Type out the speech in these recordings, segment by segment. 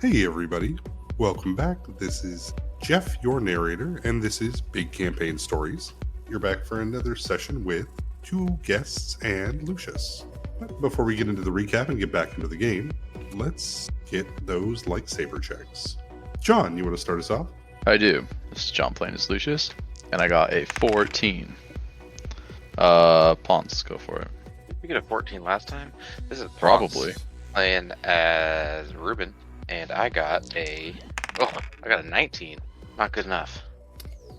Hey everybody, welcome back. This is Jeff, your narrator, and this is Big Campaign Stories. You're back for another session with two guests and Lucious. But before we get into the recap and get back into the game, let's get those lightsaber checks. John, you want to start us off? I do. This is John playing as Lucious, and I got a 14. Ponce, go for it. We got a 14 last time. This is Probably. Ponce playing as Ruben, and I got a 19. Not good enough.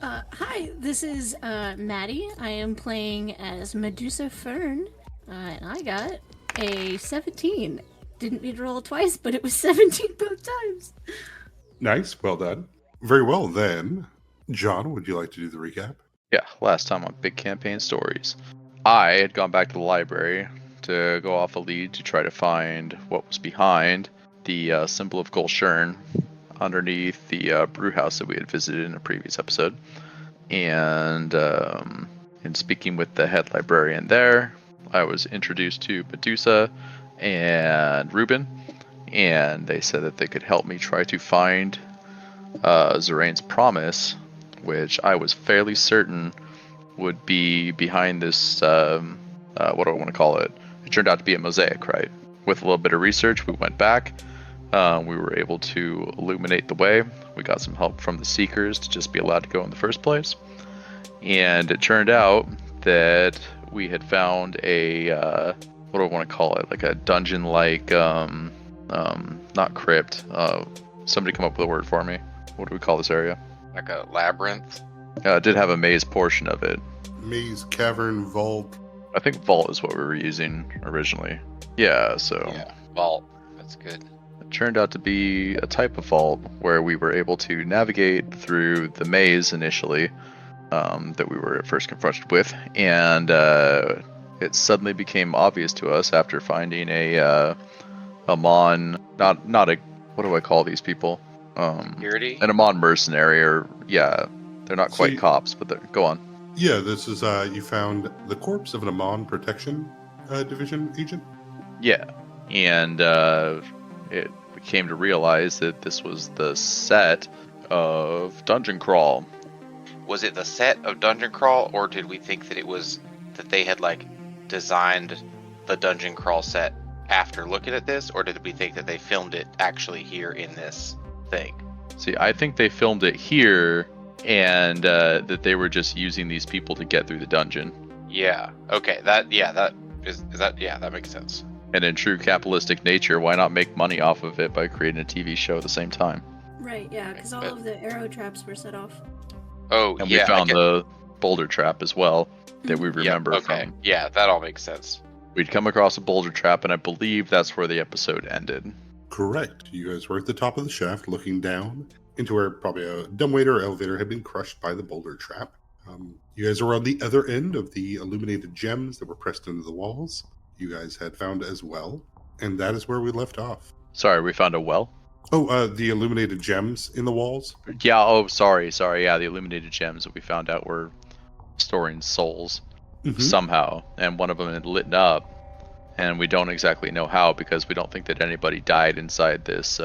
Hi, this is Maddie. I am playing as Medusa Fern, and I got a 17. Didn't need to roll twice, but it was 17 both times. Nice, well done. Very well then. John, would you like to do the recap? Yeah, last time on Big Campaign Stories, I had gone back to the library to go off a lead to try to find what was behind the symbol of Gulshern underneath the brew house that we had visited in a previous episode. And in speaking with the head librarian there, I was introduced to Medusa and Ruben, and they said that they could help me try to find Zorane's promise, which I was fairly certain would be behind this, what do I want to call it? It turned out to be a mosaic, right? With a little bit of research, we went back. We were able to illuminate the way. We got some help from the Seekers to just be allowed to go in the first place. And it turned out that we had found a, what do I want to call it? Like a dungeon-like, not crypt. Somebody come up with a word for me. What do we call this area? Like a labyrinth. It did have a maze portion of it. Maze, cavern, vault. I think vault is what we were using originally. Yeah, so... Yeah, vault. That's good. It turned out to be a type of vault where we were able to navigate through the maze initially that we were at first confronted with, and it suddenly became obvious to us after finding a Amon, not a, what do I call these people? Security? An Amon mercenary, or yeah, they're not quite See, cops, but they're, go on. Yeah, this is, you found the corpse of an Amon Protection Division agent? Yeah, and we came to realize that this was the set of Dungeon Crawl. Was it the set of Dungeon Crawl, or did we think that it was that they had like designed the Dungeon Crawl set after looking at this, or did we think that they filmed it actually here in this thing? See, I think they filmed it here, and that they were just using these people to get through the dungeon. Yeah. Okay. That makes sense. And in true capitalistic nature, why not make money off of it by creating a TV show at the same time? Right, yeah, because all of the arrow traps were set off. Oh, And yeah. we found the boulder trap as well that we remember okay. from. Yeah, that all makes sense. We'd come across a boulder trap, and I believe that's where the episode ended. Correct. You guys were at the top of the shaft looking down into where probably a dumbwaiter or elevator had been crushed by the boulder trap. You guys were on the other end of the illuminated gems that were pressed into the walls. You guys had found as well, and that is where we left off. Sorry, we found a well? Oh, the illuminated gems in the walls? Yeah, oh, sorry, yeah, the illuminated gems that we found out were storing souls somehow, and one of them had lit up, and we don't exactly know how because we don't think that anybody died inside this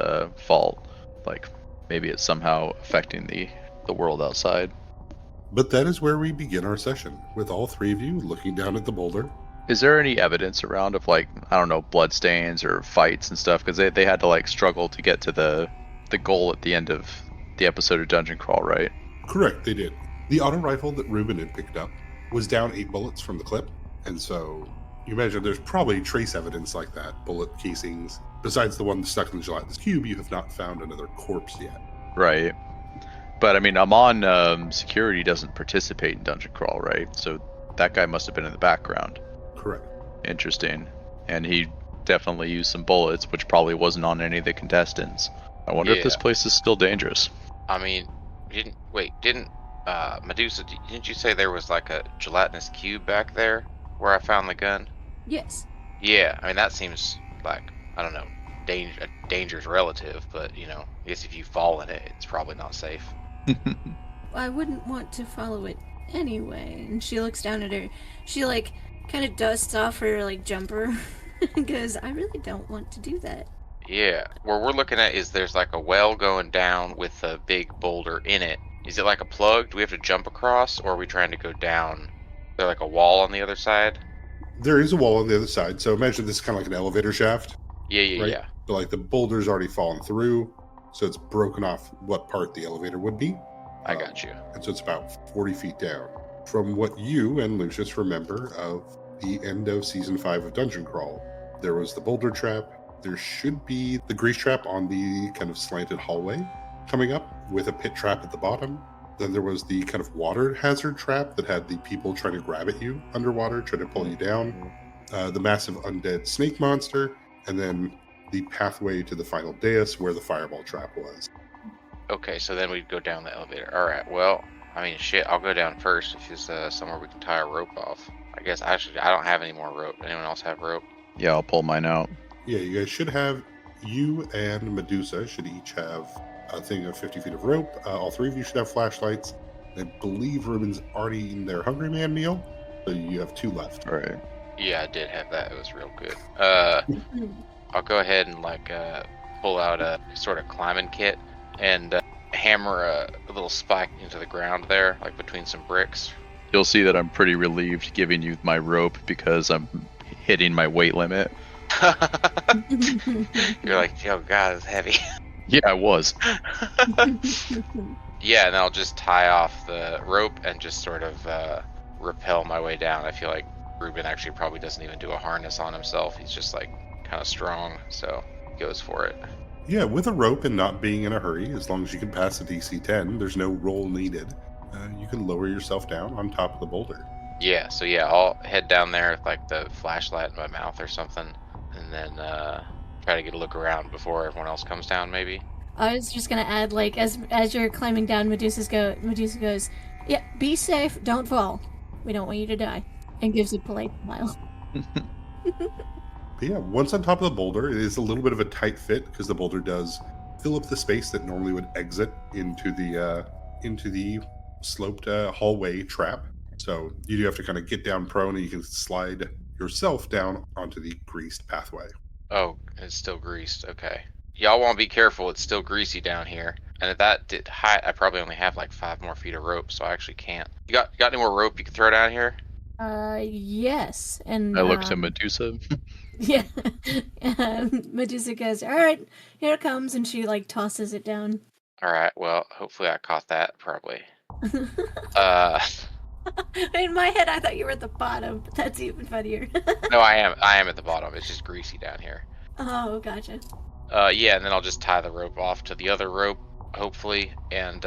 vault. Like, maybe it's somehow affecting the world outside. But that is where we begin our session, with all three of you looking down at the boulder. Is there any evidence around of, like, I don't know, bloodstains or fights and stuff? Because they had to, like, struggle to get to the goal at the end of the episode of Dungeon Crawl, right? Correct, they did. The auto rifle that Ruben had picked up was down 8 bullets from the clip, and so you imagine there's probably trace evidence like that, bullet casings. Besides the one stuck in the gelatinous cube, you have not found another corpse yet. Right. But, I mean, Amon security doesn't participate in Dungeon Crawl, right? So that guy must have been in the background. Correct. Interesting. And he definitely used some bullets, which probably wasn't on any of the contestants. I wonder if this place is still dangerous. I mean, didn't Medusa, didn't you say there was like a gelatinous cube back there where I found the gun? Yes. Yeah, I mean, that seems like, I don't know, danger's relative, but, you know, I guess if you fall in it, it's probably not safe. I wouldn't want to follow it anyway. And she looks down at her. She, like, kind of dusts off her, like, jumper. Because I really don't want to do that. Yeah. Where we're looking at is there's like a well going down with a big boulder in it. Is it like a plug? Do we have to jump across, or are we trying to go down? Is there like a wall on the other side? There is a wall on the other side, so imagine this is kind of like an elevator shaft, Yeah, yeah, right? yeah. But like the boulder's already fallen through, so it's broken off what part the elevator would be. I got you. And so it's about 40 feet down. From what you and Lucious remember of the end of season 5 of Dungeon Crawl, there was the boulder trap. There should be the grease trap on the kind of slanted hallway coming up with a pit trap at the bottom. Then there was the kind of water hazard trap that had the people trying to grab at you underwater, trying to pull you down. The massive undead snake monster, and then the pathway to the final dais where the fireball trap was. Okay, so then we'd go down the elevator. All right. Well, I mean, shit. I'll go down first if there's somewhere we can tie a rope off. I guess actually I don't have any more rope. Anyone else have rope? Yeah, I'll pull mine out. Yeah, you guys should have, you and Medusa should each have a thing of 50 feet of rope. All three of you should have flashlights. I believe Ruben's already eaten their Hungry Man meal, so you have 2 left. All right. Yeah, I did have that. It was real good. I'll go ahead and pull out a sort of climbing kit and hammer a little spike into the ground there, like between some bricks. You'll see that I'm pretty relieved giving you my rope because I'm hitting my weight limit. You're like, oh god, it's heavy. Yeah, I was. Yeah, and I'll just tie off the rope and just sort of rappel my way down. I feel like Ruben actually probably doesn't even do a harness on himself. He's just like kind of strong, so he goes for it. Yeah, with a rope and not being in a hurry, as long as you can pass a DC 10, there's no roll needed. You can lower yourself down on top of the boulder. Yeah, so yeah, I'll head down there with like the flashlight in my mouth or something, and then try to get a look around before everyone else comes down, maybe. I was just gonna add, like, as you're climbing down, Medusa goes, yeah, be safe, don't fall. We don't want you to die. And gives a polite smile. But yeah, once on top of the boulder, it is a little bit of a tight fit because the boulder does fill up the space that normally would exit into the sloped hallway trap. So you do have to kind of get down prone, and you can slide yourself down onto the greased pathway. Oh, it's still greased. Okay. Y'all want to be careful. It's still greasy down here. And if that did height, I probably only have like 5 more feet of rope, so I actually can't. You got any more rope you can throw down here? Yes. And I look to Medusa. yeah. Medusa goes, all right, here it comes, and she like tosses it down. All right. Well, hopefully I caught that. Probably. In my head, I thought you were at the bottom, but that's even funnier. No, I am at the bottom. It's just greasy down here. Oh, gotcha. Yeah, and then I'll just tie the rope off to the other rope, hopefully, and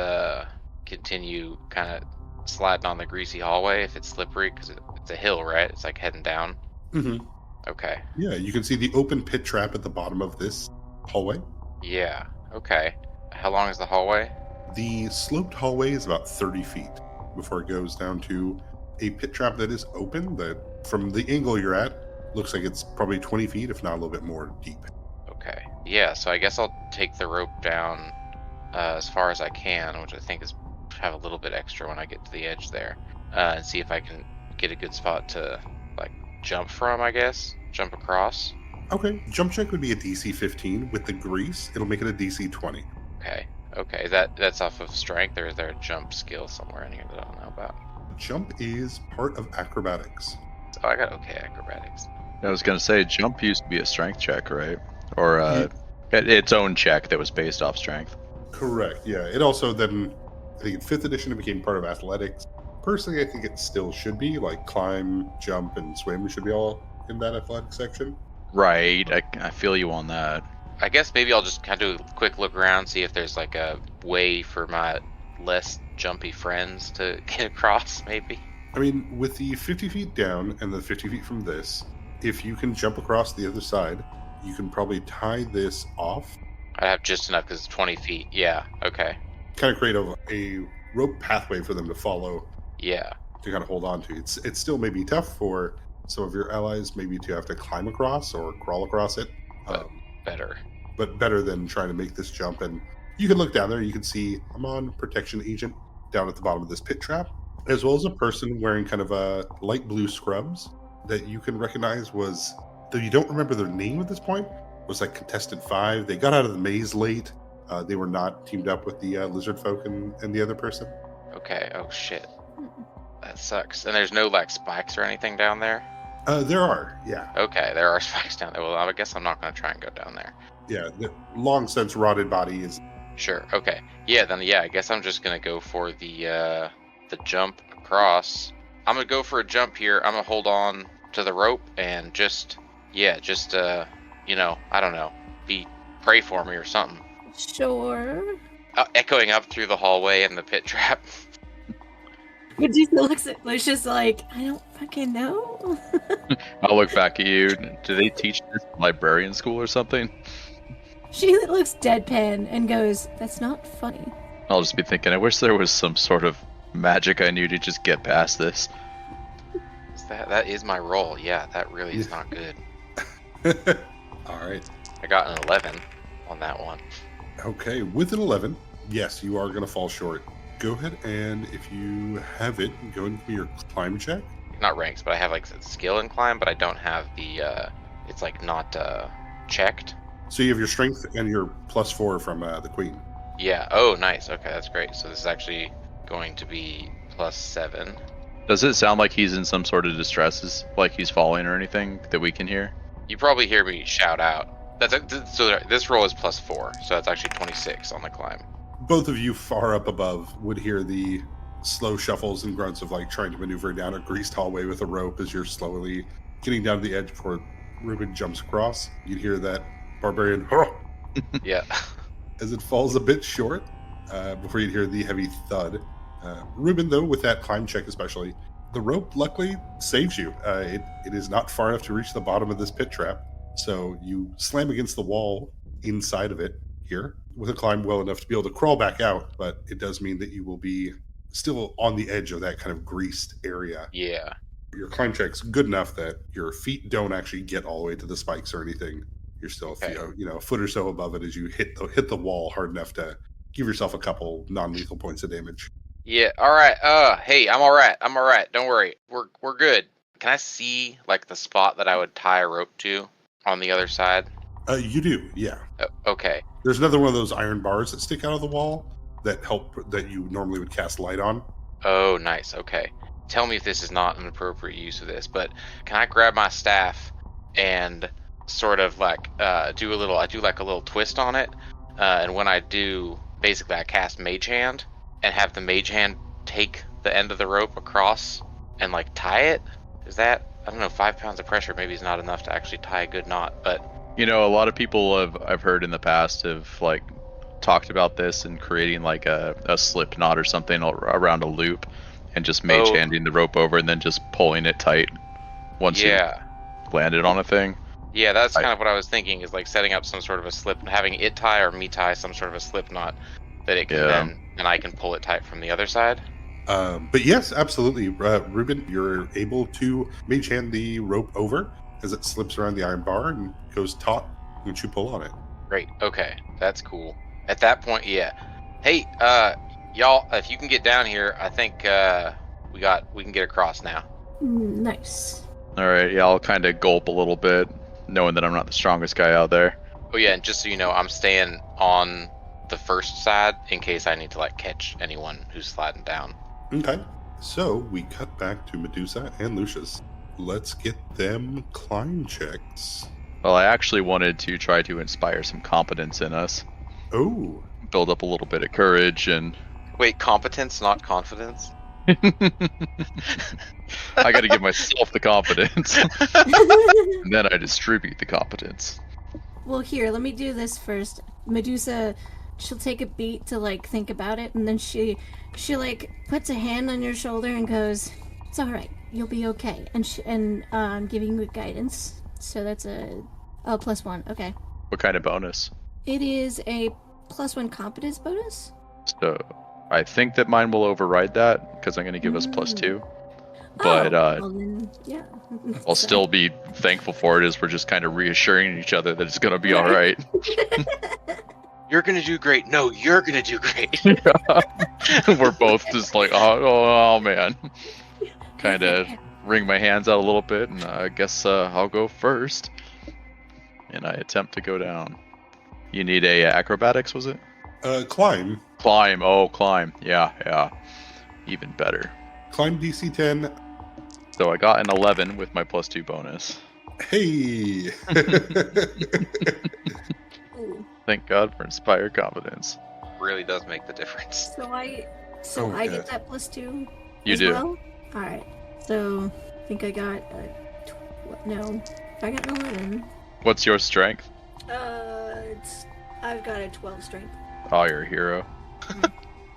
continue kind of sliding on the greasy hallway if it's slippery, because it's a hill, right? It's like heading down. Mm-hmm. Okay. Yeah, you can see the open pit trap at the bottom of this hallway. Yeah. Okay. How long is the hallway? The sloped hallway is about 30 feet before it goes down to a pit trap that is open, that from the angle you're at, looks like it's probably 20 feet, if not a little bit more deep. Okay. Yeah, so I guess I'll take the rope down as far as I can, which I think is have a little bit extra when I get to the edge there, and see if I can get a good spot to like jump from, I guess. Jump across. Okay, jump check would be a DC 15. With the grease, it'll make it a DC 20. Okay. That's off of strength, or is there a jump skill somewhere in here that I don't know about? Jump is part of acrobatics. Oh, I got okay acrobatics. I was gonna say jump used to be a strength check, right? Or its own check that was based off strength. Correct, yeah. It also then, I think in 5th edition, it became part of athletics. Personally, I think it still should be, like climb, jump, and swim should be all in that athletic section. Right, I feel you on that. I guess maybe I'll just kind of do a quick look around, see if there's like a way for my less jumpy friends to get across, maybe. I mean, with the 50 feet down and the 50 feet from this, if you can jump across the other side, you can probably tie this off. I have just enough because it's 20 feet. Yeah, okay. Kind of create a rope pathway for them to follow. Yeah. To kind of hold on to. It's still maybe tough for some of your allies maybe to have to climb across or crawl across it. Better. But better than trying to make this jump. And you can look down there, you can see I'm on protection agent down at the bottom of this pit trap, as well as a person wearing kind of a light blue scrubs that you can recognize was, though you don't remember their name at this point, was like contestant 5. They got out of the maze late. They were not teamed up with the lizard folk and the other person. Okay. Oh shit. That sucks. And there's no like spikes or anything down there. There are, yeah. Okay, there are spikes down there. Well, I guess I'm not going to try and go down there. Yeah, the long since rotted body is. Sure. Okay. Yeah. Then yeah, I guess I'm just going to go for the jump across. I'm going to go for a jump here. I'm going to hold on to the rope and just I don't know, pray for me or something. Sure. Echoing up through the hallway and the pit trap. Medusa looks at Lucious like, I don't fucking know. I'll look back at you. Do they teach this in librarian school or something? She looks deadpan and goes, that's not funny. I'll just be thinking, I wish there was some sort of magic I knew to just get past this. That is my roll. Yeah, that really is not good. All right. I got an 11 on that one. Okay, with an 11, yes, you are going to fall short. Go ahead and, if you have it, go and give me your climb check. Not ranks, but I have like skill and climb, but I don't have the. It's like not checked. So you have your strength and your +4 from the queen. Yeah. Oh, nice. Okay, that's great. So this is actually going to be +7. Does it sound like he's in some sort of distress, like he's falling or anything that we can hear? You probably hear me shout out. So this roll is +4, so that's actually 26 on the climb. Both of you far up above would hear the slow shuffles and grunts of like trying to maneuver down a greased hallway with a rope as you're slowly getting down to the edge before Ruben jumps across. You'd hear that barbarian Yeah. as it falls a bit short before you'd hear the heavy thud. Ruben, though, with that climb check especially, the rope luckily saves you. It is not far enough to reach the bottom of this pit trap, so you slam against the wall inside of it here with a climb well enough to be able to crawl back out, but it does mean that you will be still on the edge of that kind of greased area. Yeah. Your climb check's good enough that your feet don't actually get all the way to the spikes or anything. You're still a foot or so above it as you hit the wall hard enough to give yourself a couple non-lethal points of damage. Yeah. All right. Hey, I'm all right. Don't worry. We're good. Can I see like the spot that I would tie a rope to on the other side? You do, yeah. Okay. There's another one of those iron bars that stick out of the wall that you normally would cast light on. Oh, nice. Okay. Tell me if this is not an appropriate use of this, but can I grab my staff and sort of like do like a little twist on it, and when I do, basically I cast Mage Hand and have the Mage Hand take the end of the rope across and like tie it? Is that, I don't know, 5 pounds of pressure maybe is not enough to actually tie a good knot, but You know, a lot of people I've heard in the past have like talked about this and creating like a slip knot or something around a loop and just mage handing the rope over and then just pulling it tight once you landed on a thing. Yeah, that's kind of what I was thinking, is like setting up some sort of a slip, having it tie or me tie some sort of a slip knot that it can then I can pull it tight from the other side. But yes, absolutely. Ruben, you're able to mage hand the rope over as it slips around the iron bar and goes taut once you pull on it. Great. Okay. That's cool. At that point, yeah. Hey, y'all, if you can get down here, I think we can get across now. Nice. Alright, yeah, I'll kind of gulp a little bit, knowing that I'm not the strongest guy out there. Oh yeah, and just so you know, I'm staying on the first side in case I need to like catch anyone who's sliding down. Okay. So we cut back to Medusa and Lucious. Let's get them climb checks. Well, I actually wanted to try to inspire some competence in us. Oh. Build up a little bit of courage and... Wait, competence, not confidence? I gotta give myself the confidence. And then I distribute the competence. Well, here, let me do this first. Medusa, she'll take a beat to like think about it, and then she like puts a hand on your shoulder and goes, "It's all right. You'll be okay." And I'm giving you guidance. So that's a +1. Okay. What kind of bonus? It is a +1 competence bonus. So I think that mine will override that because I'm going to give us +2. But well then, yeah. I'll still be thankful for it, as we're just kind of reassuring each other that it's going to be all right. You're going to do great. No, you're going to do great. We're both just like, oh man. Kind of wring my hands out a little bit, and I guess I'll go first. and I attempt to go down. You need a acrobatics, was it? Climb. Climb. Oh, climb. Yeah. Even better. Climb DC 10. So I got an 11 with my +2 bonus. Hey! Ooh. Thank God for inspired confidence. Really does make the difference. So I Oh, I yeah. get that +2 You as do. well? Alright. So I think I got no. I got an 11. What's your strength? I've got a 12 strength. Oh, you're a hero.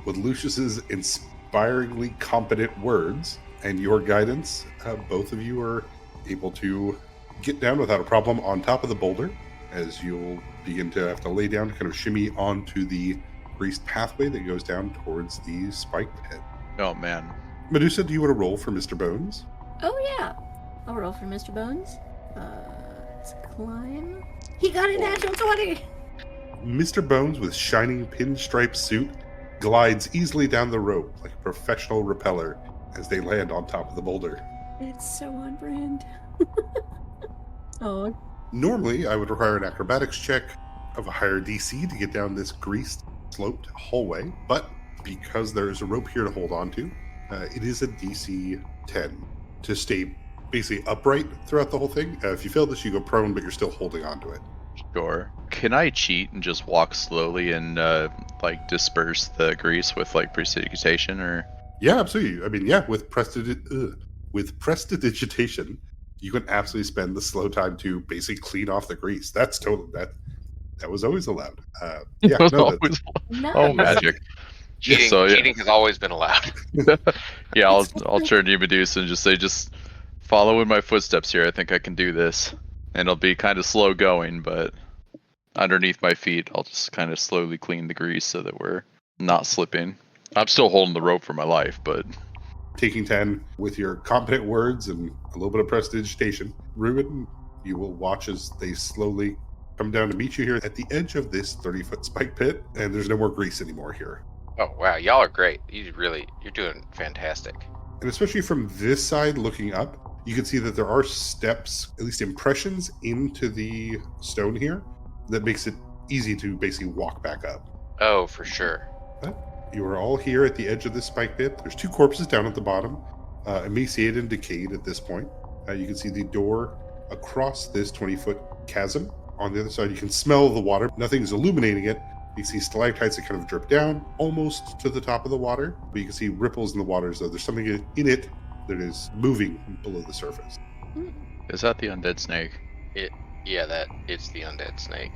With Lucious's inspiringly competent words and your guidance, both of you are able to get down without a problem on top of the boulder, as you'll begin to have to lay down to kind of shimmy onto the greased pathway that goes down towards the spiked pit. Oh, man. Medusa, do you want to roll for Mr. Bones? Oh yeah. I'll roll for Mr. Bones. Let's climb. He got a natural 20! Mr. Bones, with shining pinstripe suit, glides easily down the rope like a professional rappeller as they land on top of the boulder. It's so on brand. Oh. Normally, I would require an acrobatics check of a higher DC to get down this greased, sloped hallway, but because there is a rope here to hold on to, it is a DC 10 to stay basically upright throughout the whole thing. If you fail this, you go prone, but you're still holding on to it. Sure. Can I cheat and just walk slowly and like disperse the grease with like prestidigitation or? Yeah, absolutely. I mean, yeah, with prestidigitation, you can absolutely spend the slow time to basically clean off the grease. That's total. That was always allowed. Yeah, no, that's, Nice. Oh, magic. Cheating, So, yeah. cheating has always been allowed. Yeah, I'll turn to you, Medusa, and just say, just follow in my footsteps here. I think I can do this, and it'll be kind of slow going, but underneath my feet, I'll just kind of slowly clean the grease so that we're not slipping. I'm still holding the rope for my life, but taking 10 with your competent words and a little bit of prestidigitation. Ruben, you will watch as they slowly come down to meet you here at the edge of this 30-foot spike pit, and there's no more grease anymore here. Oh wow, y'all are great. You're doing fantastic. And especially from this side looking up, you can see that there are steps, at least impressions, into the stone here that makes it easy to basically walk back up. Oh, for sure. You are all here at the edge of this spike pit. There's two corpses down at the bottom, emaciated and decayed at this point. You can see the door across this 20-foot chasm. On the other side, you can smell the water. Nothing's illuminating it. You can see stalactites that kind of drip down almost to the top of the water, but you can see ripples in the water as though there's something in it that is moving below the surface. is that the undead snake? It's the undead snake.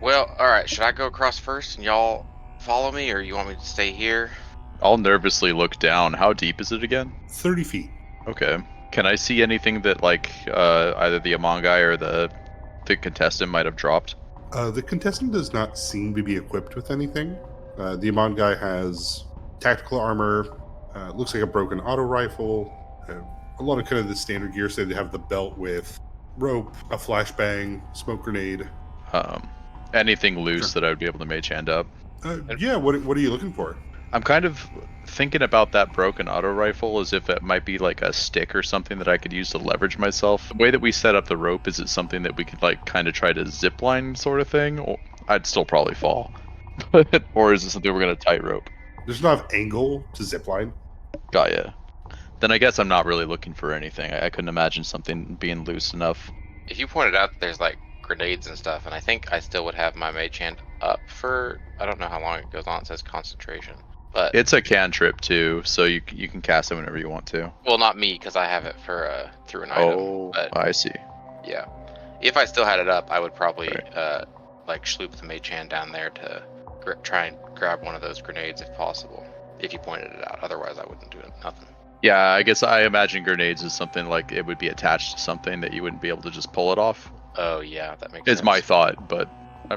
Well, all right. Should I go across first and y'all follow me, or you want me to stay here? I'll nervously look down. How deep is it again? 30 feet. Okay. Can I see anything that like either the Amon guy or the contestant might have dropped? The contestant does not seem to be equipped with anything. The Amon guy has tactical armor, looks like a broken auto rifle, a lot of kind of the standard gear. So they have the belt with rope, a flashbang, smoke grenade. Anything loose that I would be able to mage hand up? Yeah, what are you looking for? I'm kind of thinking about that broken auto rifle as if it might be like a stick or something that I could use to leverage myself. The way that we set up the rope, is it something that we could like kind of try to zip line sort of thing? Or I'd still probably fall. Or is it something we're going to tightrope? There's not enough angle to zipline. Got ya. Then I guess I'm not really looking for anything. I couldn't imagine something being loose enough. If you pointed out that there's like grenades and stuff, and I think I still would have my mage hand up for, I don't know how long it goes on. It says concentration. But It's a cantrip too, so you can cast it whenever you want to. well, not me, because I have it for through an item. Oh, But I see. yeah, if I still had it up, I would probably Right. like sloop the mage hand down there to try and grab one of those grenades if possible. If you pointed it out, otherwise I wouldn't do nothing. Yeah, I guess I imagine grenades is something like it would be attached to something that you wouldn't be able to just pull it off. Oh yeah, that makes sense. It's my thought, but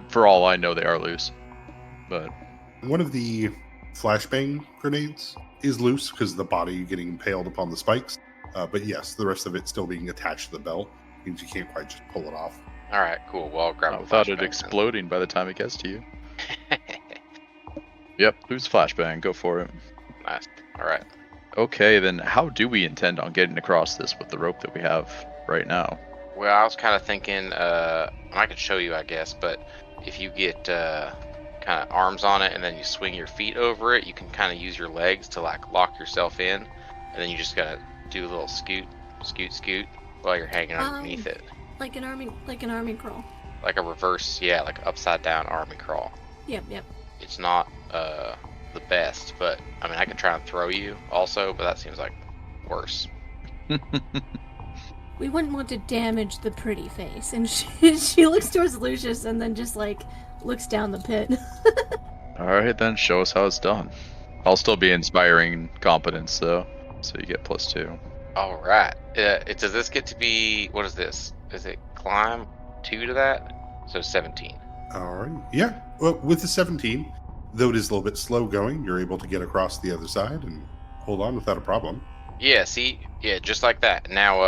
for all I know, they are loose. But One of the flashbang grenades is loose because of the body getting impaled upon the spikes. But yes, the rest of it still being attached to the belt means you can't quite just pull it off. All right, cool. Well, I'll grab a without it flashbang then. exploding by the time it gets to you. Yep, who's flashbang? Go for it. Nice. All right. Okay, then how do we intend on getting across this with the rope that we have right now? Well, I was kind of thinking, I could show you, I guess, but if you get kind of arms on it and then you swing your feet over it, you can kind of use your legs to like lock yourself in, and then you just gotta do a little scoot, scoot, scoot while you're hanging underneath it, Like an army crawl. like a reverse, yeah, like upside down army crawl. Yep. It's not the best, but I mean, I could try and throw you also, but that seems like worse. We wouldn't want to damage the pretty face. And she looks towards Lucious and then just like looks down the pit. Alright, then show us how it's done. I'll still be inspiring competence, though, so you get +2. All right. Does this get to be, what is this? Is it climb 2 to that? So 17. All right. Yeah. Well, with the 17, though it is a little bit slow going, you're able to get across the other side and hold on without a problem. Yeah, see? Yeah, just like that. Now,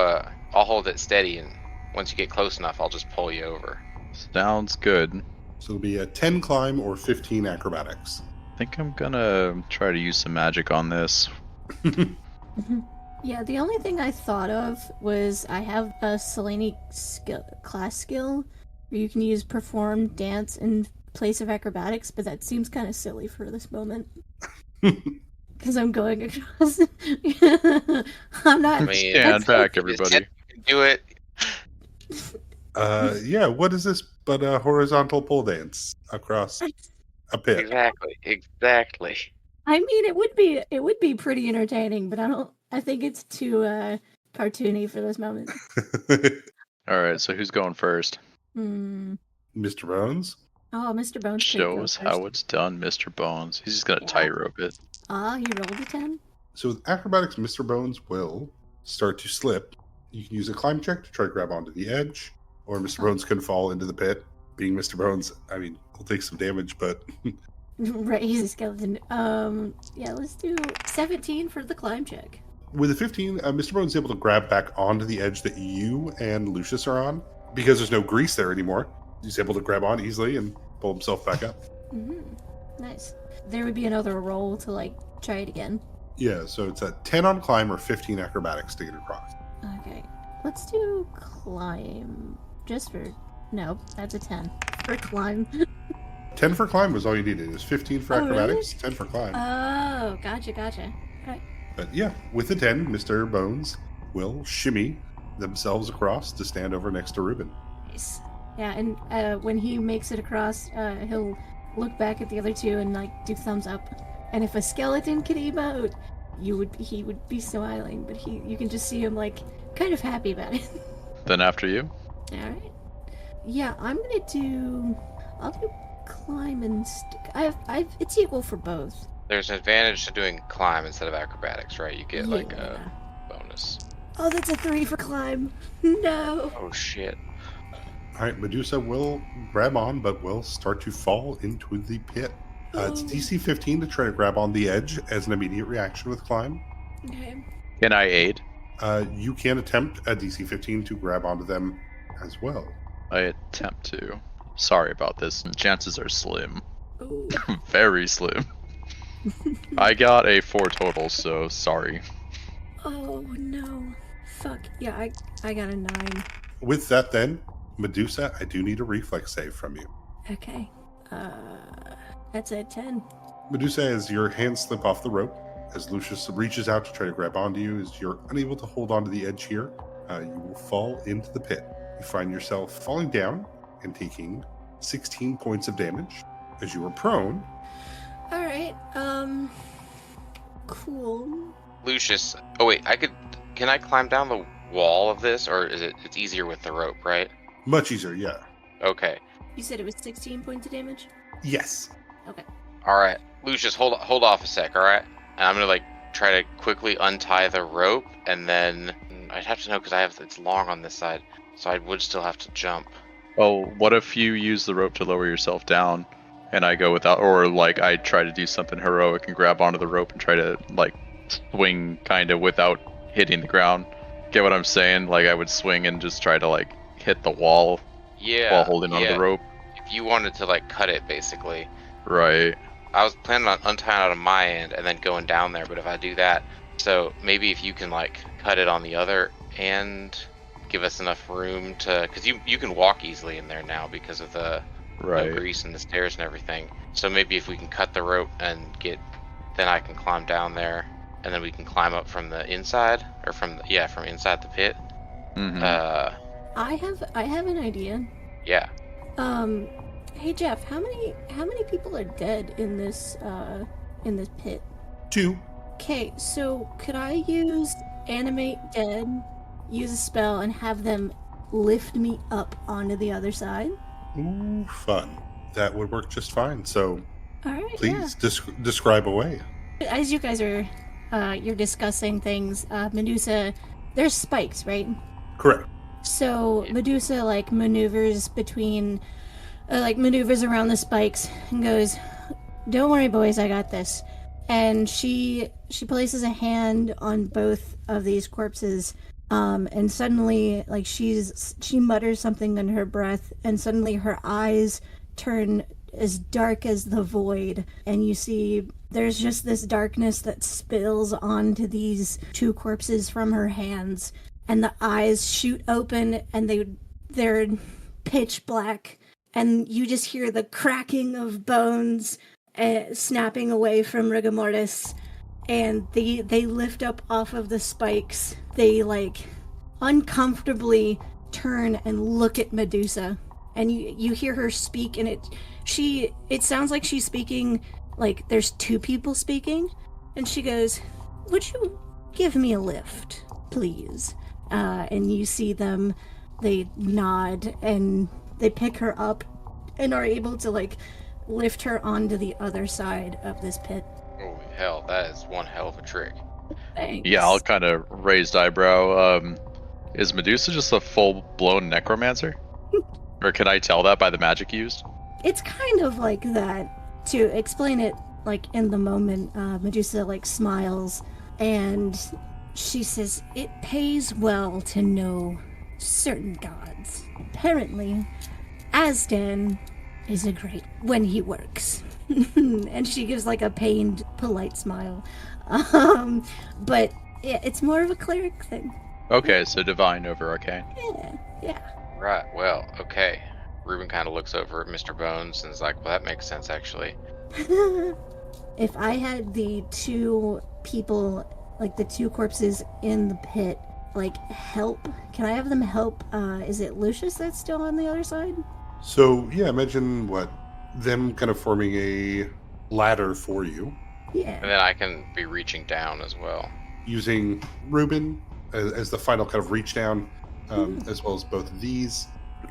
I'll hold it steady, and once you get close enough, I'll just pull you over. Sounds good. So it'll be a 10 climb or 15 acrobatics. I think I'm gonna try to use some magic on this. Yeah, the only thing I thought of was I have a Selene class skill where you can use perform dance in place of acrobatics, but that seems kind of silly for this moment. Because I'm going across. I'm not. I mean, Stand back, everybody. You can do it. Yeah, what is this but a horizontal pole dance across a pit? Exactly. I mean, it would be pretty entertaining, but I think it's too cartoony for this moment. Alright, so who's going first? Hmm. Mr. Bones? Oh, Mr. Bones. Show us how it's done, Mr. Bones. He's just gonna tightrope it. Ah, he rolled a 10. So with acrobatics, Mr. Bones will start to slip. You can use a climb check to try to grab onto the edge, or Mr. Bones can fall into the pit. Being Mr. Bones, I mean, he'll take some damage, but Right, he's a skeleton. Yeah, let's do 17 for the climb check. with a 15, Mr. Bones is able to grab back onto the edge that you and Lucius are on. Because there's no grease there anymore, he's able to grab on easily and pull himself back up. Nice. There would be another roll to like try it again. Yeah, so it's a 10 on climb or 15 acrobatics to get across. Okay, let's do climb. Just for no, that's a 10 for climb. 10 for climb was all you needed. It was 15 for Oh, really? acrobatics, 10 for climb. Oh, gotcha. Right. But yeah, with the 10, Mr. Bones will shimmy themselves across to stand over next to Ruben. Nice. Yeah, and when he makes it across, he'll look back at the other two and like do thumbs up. And if a skeleton could emote, he would be smiling, but you can just see him like kind of happy about it. Then after you. All right. Yeah, I'll do climb and it's equal for both. There's an advantage to doing climb instead of acrobatics, right? You get like a bonus. Oh, that's a 3 for climb. No. Oh shit. All right, Medusa will grab on, but will start to fall into the pit. It's DC 15 to try to grab on the edge as an immediate reaction with climb. Okay. Can I aid? You can attempt a DC 15 to grab onto them as well. I attempt to. Sorry about this. Chances are slim. Ooh. Very slim. I got a 4 total, so sorry. Oh no. Fuck. Yeah, I got a 9. With that, then, Medusa, I do need a reflex save from you. Okay. That's a 10. Medusa, as your hands slip off the rope, as Lucius reaches out to try to grab onto you, as you're unable to hold onto the edge here, you will fall into the pit. You find yourself falling down and taking 16 points of damage. As you are prone, Alright, cool. Lucius. Oh wait, can I climb down the wall of this, or it's easier with the rope, right? much easier, yeah. Okay. You said it was 16 points of damage? Yes. Okay. All right, Lucius, hold off a sec, all right? And I'm gonna like try to quickly untie the rope, and then I'd have to know because it's long on this side, so I would still have to jump. Oh, what if you use the rope to lower yourself down, and I go without, or like I try to do something heroic and grab onto the rope and try to like swing kind of without hitting the ground. Get what I'm saying? Like I would swing and just try to like hit the wall while holding onto the rope. If you wanted to like cut it, basically. Right. I was planning on untying out of my end and then going down there, but if I do that, so maybe if you can like cut it on the other end, give us enough room to, because you can walk easily in there now because of the no grease and the stairs and everything. So maybe if we can cut the rope and then I can climb down there, and then we can climb up from the inside, or from inside the pit. Mm-hmm. I have an idea. Yeah. Hey Jeff, how many people are dead in this pit? 2. Okay, so could I use animate dead, use a spell, and have them lift me up onto the other side? Ooh, fun. That would work just fine. So All right, please describe away. As you guys are, you're discussing things. Medusa, there's spikes, right? Correct. So Medusa maneuvers around the spikes and goes, "Don't worry, boys, I got this." And she places a hand on both of these corpses, and suddenly, she mutters something under her breath, and suddenly her eyes turn as dark as the void, and you see there's just this darkness that spills onto these 2 corpses from her hands, and the eyes shoot open, and they're pitch black, and you just hear the cracking of bones snapping away from rigor mortis, and they lift up off of the spikes. They uncomfortably turn and look at Medusa, and you hear her speak, and it sounds like she's speaking like there's 2 people speaking, and she goes, "Would you give me a lift, please?" And you see them, they nod, and they pick her up and are able to lift her onto the other side of this pit. Oh hell, that is one hell of a trick. Thanks. Yeah, I'll kind of raised eyebrow. Is Medusa just a full-blown necromancer? Or can I tell that by the magic used? It's kind of like that. To explain it in the moment, Medusa smiles, and she says, "It pays well to know certain gods. Apparently, Azdan is a great when he works." And she gives a pained, polite smile. But yeah, it's more of a cleric thing. Okay, so divine over arcane. Yeah. Right, well, okay. Ruben kind of looks over at Mr. Bones and is like, well, that makes sense, actually. If I had the 2 people, the 2 corpses in the pit, help, can I have them help? Is it Lucious that's still on the other side? So, yeah, imagine them kind of forming a ladder for you. Yeah. And then I can be reaching down as well. Using Ruben as the final kind of reach down, as well as both of these.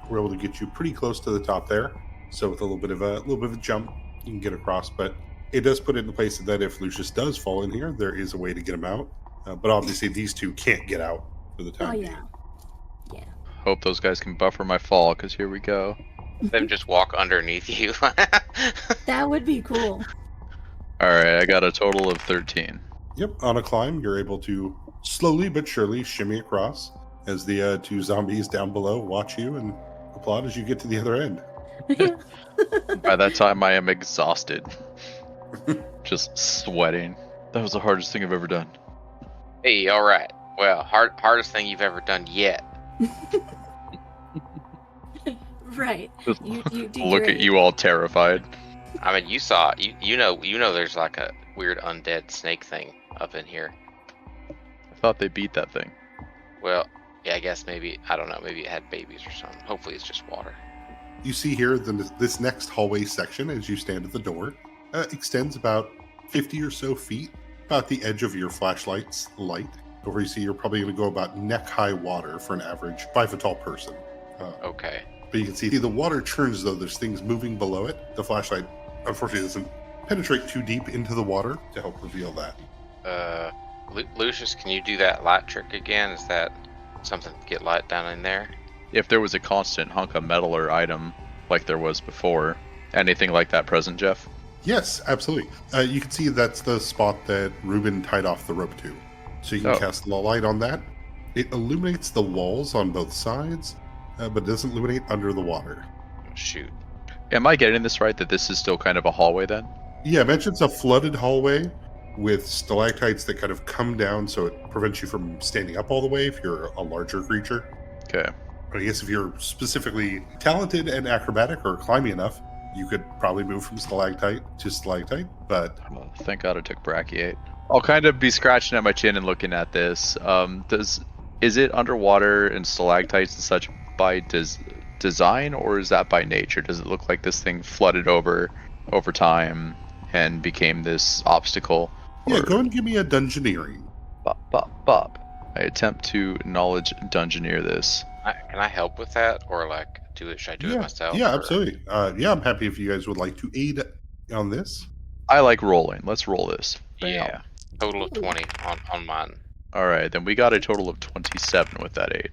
We're able to get you pretty close to the top there. So with a little bit of a jump, you can get across. But it does put it in place that if Lucius does fall in here, there is a way to get him out. But obviously these 2 can't get out for the time being. Yeah. Hope those guys can buffer my fall, because here we go. Them just walk underneath you. That would be cool. Alright, I got a total of 13. Yep, on a climb, you're able to slowly but surely shimmy across as the 2 zombies down below watch you and applaud as you get to the other end. By that time, I am exhausted. Just sweating. That was the hardest thing I've ever done. Hey, alright. Well, hardest thing you've ever done yet. Right. Just You did look great. at you all terrified. I mean, you saw, you know there's a weird undead snake thing up in here. I thought they beat that thing. Well, yeah, I guess maybe, I don't know, maybe it had babies or something. Hopefully it's just water. You see here this next hallway section as you stand at the door extends about 50 or so feet, about the edge of your flashlight's light. Over you see you're probably going to go about neck-high water for an average 5-foot-tall person. Okay. But you can see the water churns though there's things moving below it. The flashlight unfortunately doesn't penetrate too deep into the water to help reveal that. Lucius, can you do that light trick again? Is that something to get light down in there? If there was a constant hunk of metal or item like there was before, anything like that present, Jeff? Yes, absolutely. You can see that's the spot that Ruben tied off the rope to. So you can cast the light on that. It illuminates the walls on both sides, but doesn't illuminate under the water. Oh, shoot. Am I getting this right, that this is still kind of a hallway then? Yeah, imagine it's a flooded hallway with stalactites that kind of come down so it prevents you from standing up all the way if you're a larger creature. Okay. I guess if you're specifically talented and acrobatic or climbing enough, you could probably move from stalactite to stalactite, but Well, thank God I took brachiate. I'll kind of be scratching at my chin and looking at this. Is it underwater and stalactites and such by design, or is that by nature? Does it look like this thing flooded over time and became this obstacle? yeah, Or- go and give me a dungeoneering. Bop. I attempt to knowledge dungeoneer this. Can I help with that, or like should I do it myself? Yeah, or- absolutely. Yeah, I'm happy if you guys would like to aid on this. I like rolling. Let's roll this. Bam. Yeah. Total of 20 on mine. All right, then we got a total of 27 with that 8.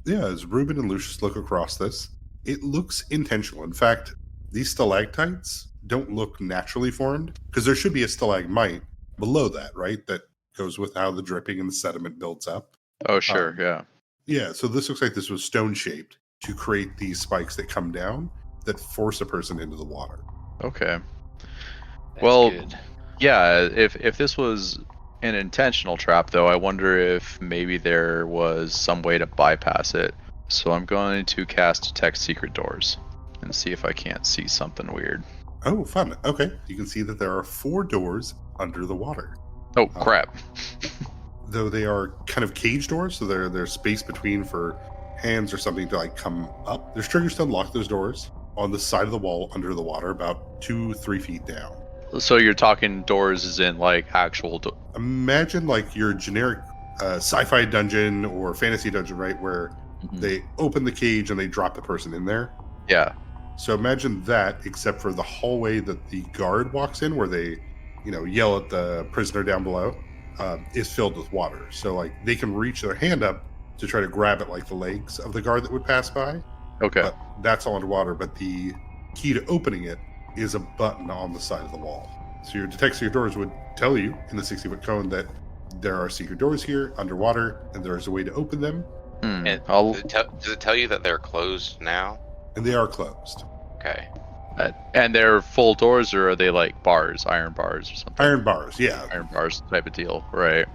Yeah, as Ruben and Lucius look across this, it looks intentional. In fact, these stalactites don't look naturally formed because there should be a stalagmite below that, right? That goes with how the dripping and the sediment builds up. Oh, sure, yeah. Yeah, so this looks like this was stone shaped to create these spikes that come down that force a person into the water. Okay. That's Well, good. Yeah, if this was an intentional trap, though, I wonder if maybe there was some way to bypass it. So I'm going to cast Detect Secret Doors and see if I can't see something weird. Oh, fun. Okay, you can see that there are 4 doors under the water. Oh, crap. Though they are kind of cage doors, so there's space between for hands or something to like come up. There's triggers to unlock those doors on the side of the wall under the water, about 2-3 feet down. So you're talking doors as in like actual Imagine like your generic sci-fi dungeon or fantasy dungeon, right, where they open the cage and they drop the person in there. Yeah. So imagine that, except for the hallway that the guard walks in, where they, yell at the prisoner down below, is filled with water. So like they can reach their hand up to try to grab at like the legs of the guard that would pass by. Okay. But that's all underwater. But the key to opening it is a button on the side of the wall. So your detect secret doors would tell you in the 60-foot cone that there are secret doors here underwater, and there is a way to open them, And I'll does it tell you that they're closed now? and they are closed. Okay. and they're full doors, or are they like bars, iron bars or something? Iron bars, yeah. Iron bars type of deal, right?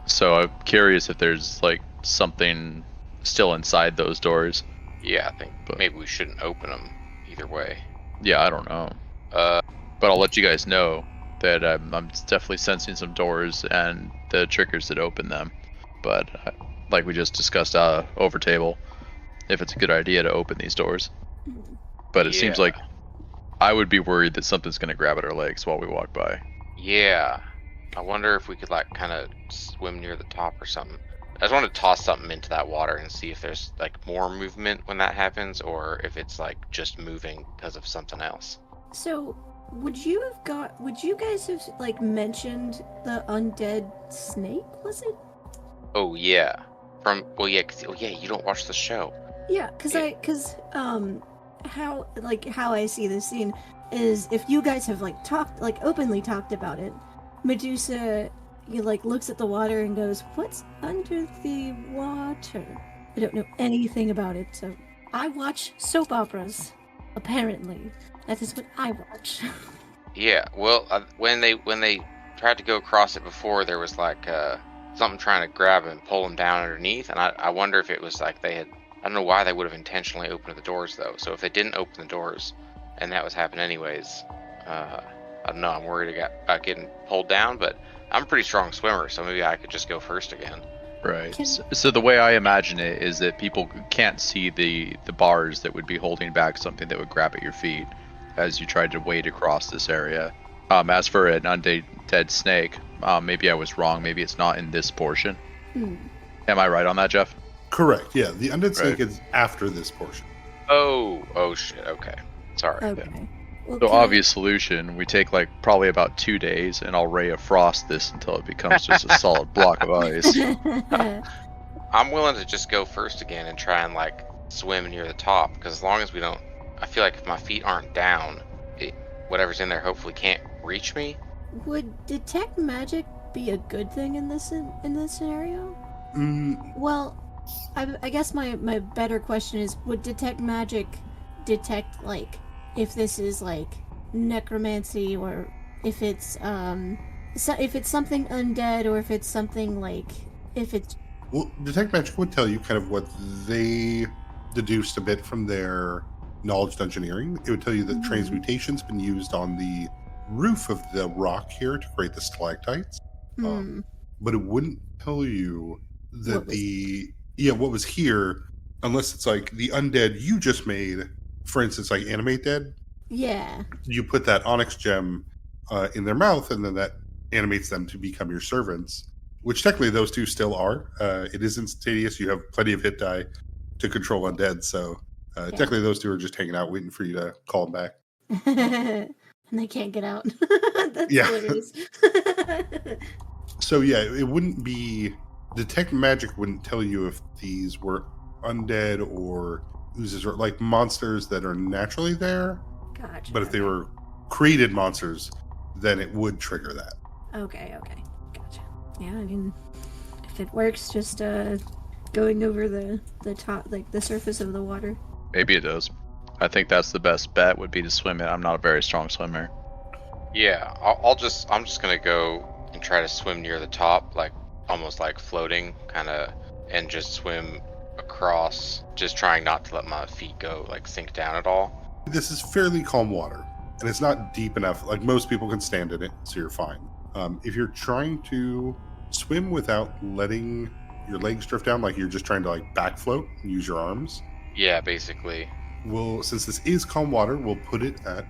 So I'm curious if there's like something still inside those doors. Yeah, I think But- maybe we shouldn't open them either way. Yeah, I don't know. But I'll let you guys know that I'm definitely sensing some doors and the triggers that open them. But like we just discussed over table, if it's a good idea to open these doors. But it seems Yeah. like I would be worried that something's going to grab at our legs while we walk by. Yeah. I wonder if we could like kind of swim near the top or something. I just want to toss something into that water and see if there's like more movement when that happens, or if it's like just moving because of something else. So, would you guys have like mentioned the undead snake? Was it? Oh yeah. You don't watch the show. Yeah, how I see this scene is if you guys have openly talked about it, Medusa looks at the water and goes, "What's under the water?" I don't know anything about it, so I watch soap operas. Apparently, that is what I watch. Yeah. Well, when they tried to go across it before, there was like something trying to grab him and pull him down underneath, and I wonder if it was like they had. I don't know why they would have intentionally opened the doors though. So if they didn't open the doors, and that was happening anyways, I don't know. I'm worried about getting pulled down, but I'm a pretty strong swimmer, so maybe I could just go first again. Right. Can- So the way I imagine it is that people can't see the bars that would be holding back something that would grab at your feet as you tried to wade across this area. As for an undead snake, maybe I was wrong. Maybe it's not in this portion. Am I right on that, Jeff? Correct, yeah. The undead snake Right. is after this portion. Oh shit. Okay. Sorry. Okay. Well, So can I- obvious solution, we take like probably about 2 days and I'll ray of frost this until it becomes just a solid block of ice. I'm willing to just go first again and try and like swim near the top, because as long as we don't, I feel like if my feet aren't down, whatever's in there hopefully can't reach me. Would detect magic be a good thing in this scenario? Well, I guess my better question is, would detect magic detect like if this is like necromancy, or if it's if it's something undead, or if it's something like if it's Well, Detect Magic would tell you kind of what they deduced a bit from their knowledge dungeoneering. It would tell you that transmutation's been used on the roof of the rock here to create the stalactites. Hmm. But it wouldn't tell you that What was- what was here, unless it's like the undead you just made, for instance, like Animate Dead. Yeah. You put that onyx gem in their mouth, and then that animates them to become your servants, which technically those two still are. It is instantaneous. You have plenty of hit die to control undead, so technically those two are just hanging out waiting for you to call them back. And they can't get out. That's Yeah. hilarious. So yeah, it wouldn't be Detect Magic wouldn't tell you if these were undead or oozes or like monsters that are naturally there. Gotcha. But if they okay. were created monsters, then it would trigger that. Okay, gotcha. Yeah, I mean, if it works, just going over the top, like the surface of the water. Maybe it does. I think that's the best bet would be to swim it. I'm not a very strong swimmer. Yeah, I'm just gonna go and try to swim near the top, like almost like floating, kind of, and just swim across, just trying not to let my feet go, like sink down at all. This is fairly calm water, and it's not deep enough. Like most people can stand in it, so you're fine. If you're trying to swim without letting your legs drift down, like you're just trying to like back float and use your arms, Yeah, basically. we'll, since this is calm water, we'll put it at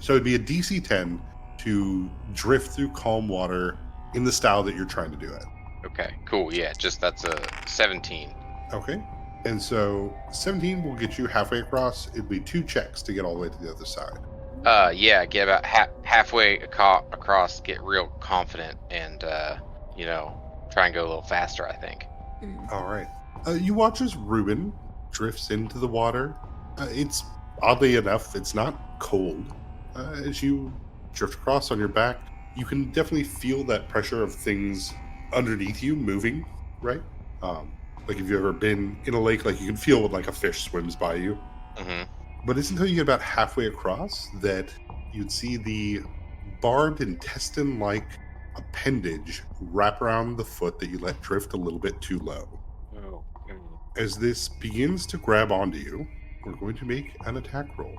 so it'd be a DC 10 to drift through calm water in the style that you're trying to do it. Okay, cool. Yeah, just that's a 17. Okay. And so 17 will get you halfway across. It'd be 2 checks to get all the way to the other side. Yeah, get about halfway across, get real confident, and try and go a little faster, I think. All right. You watch as Ruben drifts into the water. It's oddly enough, it's not cold. As you drift across on your back, you can definitely feel that pressure of things underneath you moving, right? Like if you've ever been in a lake, like you can feel when like a fish swims by you. Mm-hmm. But it's until you get about halfway across that you'd see the barbed intestine-like appendage wrap around the foot that you let drift a little bit too low. Oh. As this begins to grab onto you, we're going to make an attack roll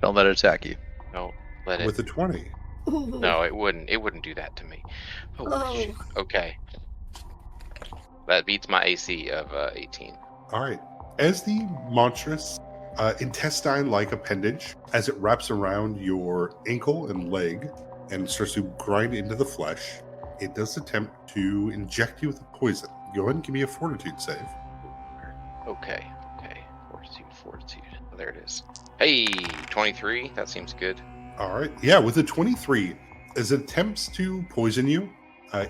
Don't let it attack you. No, let it. with a 20. No, it wouldn't. It wouldn't do that to me. Oh. Shit. Okay. That beats my AC of 18. All right. As the monstrous intestine-like appendage, as it wraps around your ankle and leg and starts to grind into the flesh, it does attempt to inject you with a poison. Go ahead and give me a fortitude save. Okay. Fortitude. Oh, there it is. Hey, 23. That seems good. All right. Yeah, with a 23, as it attempts to poison you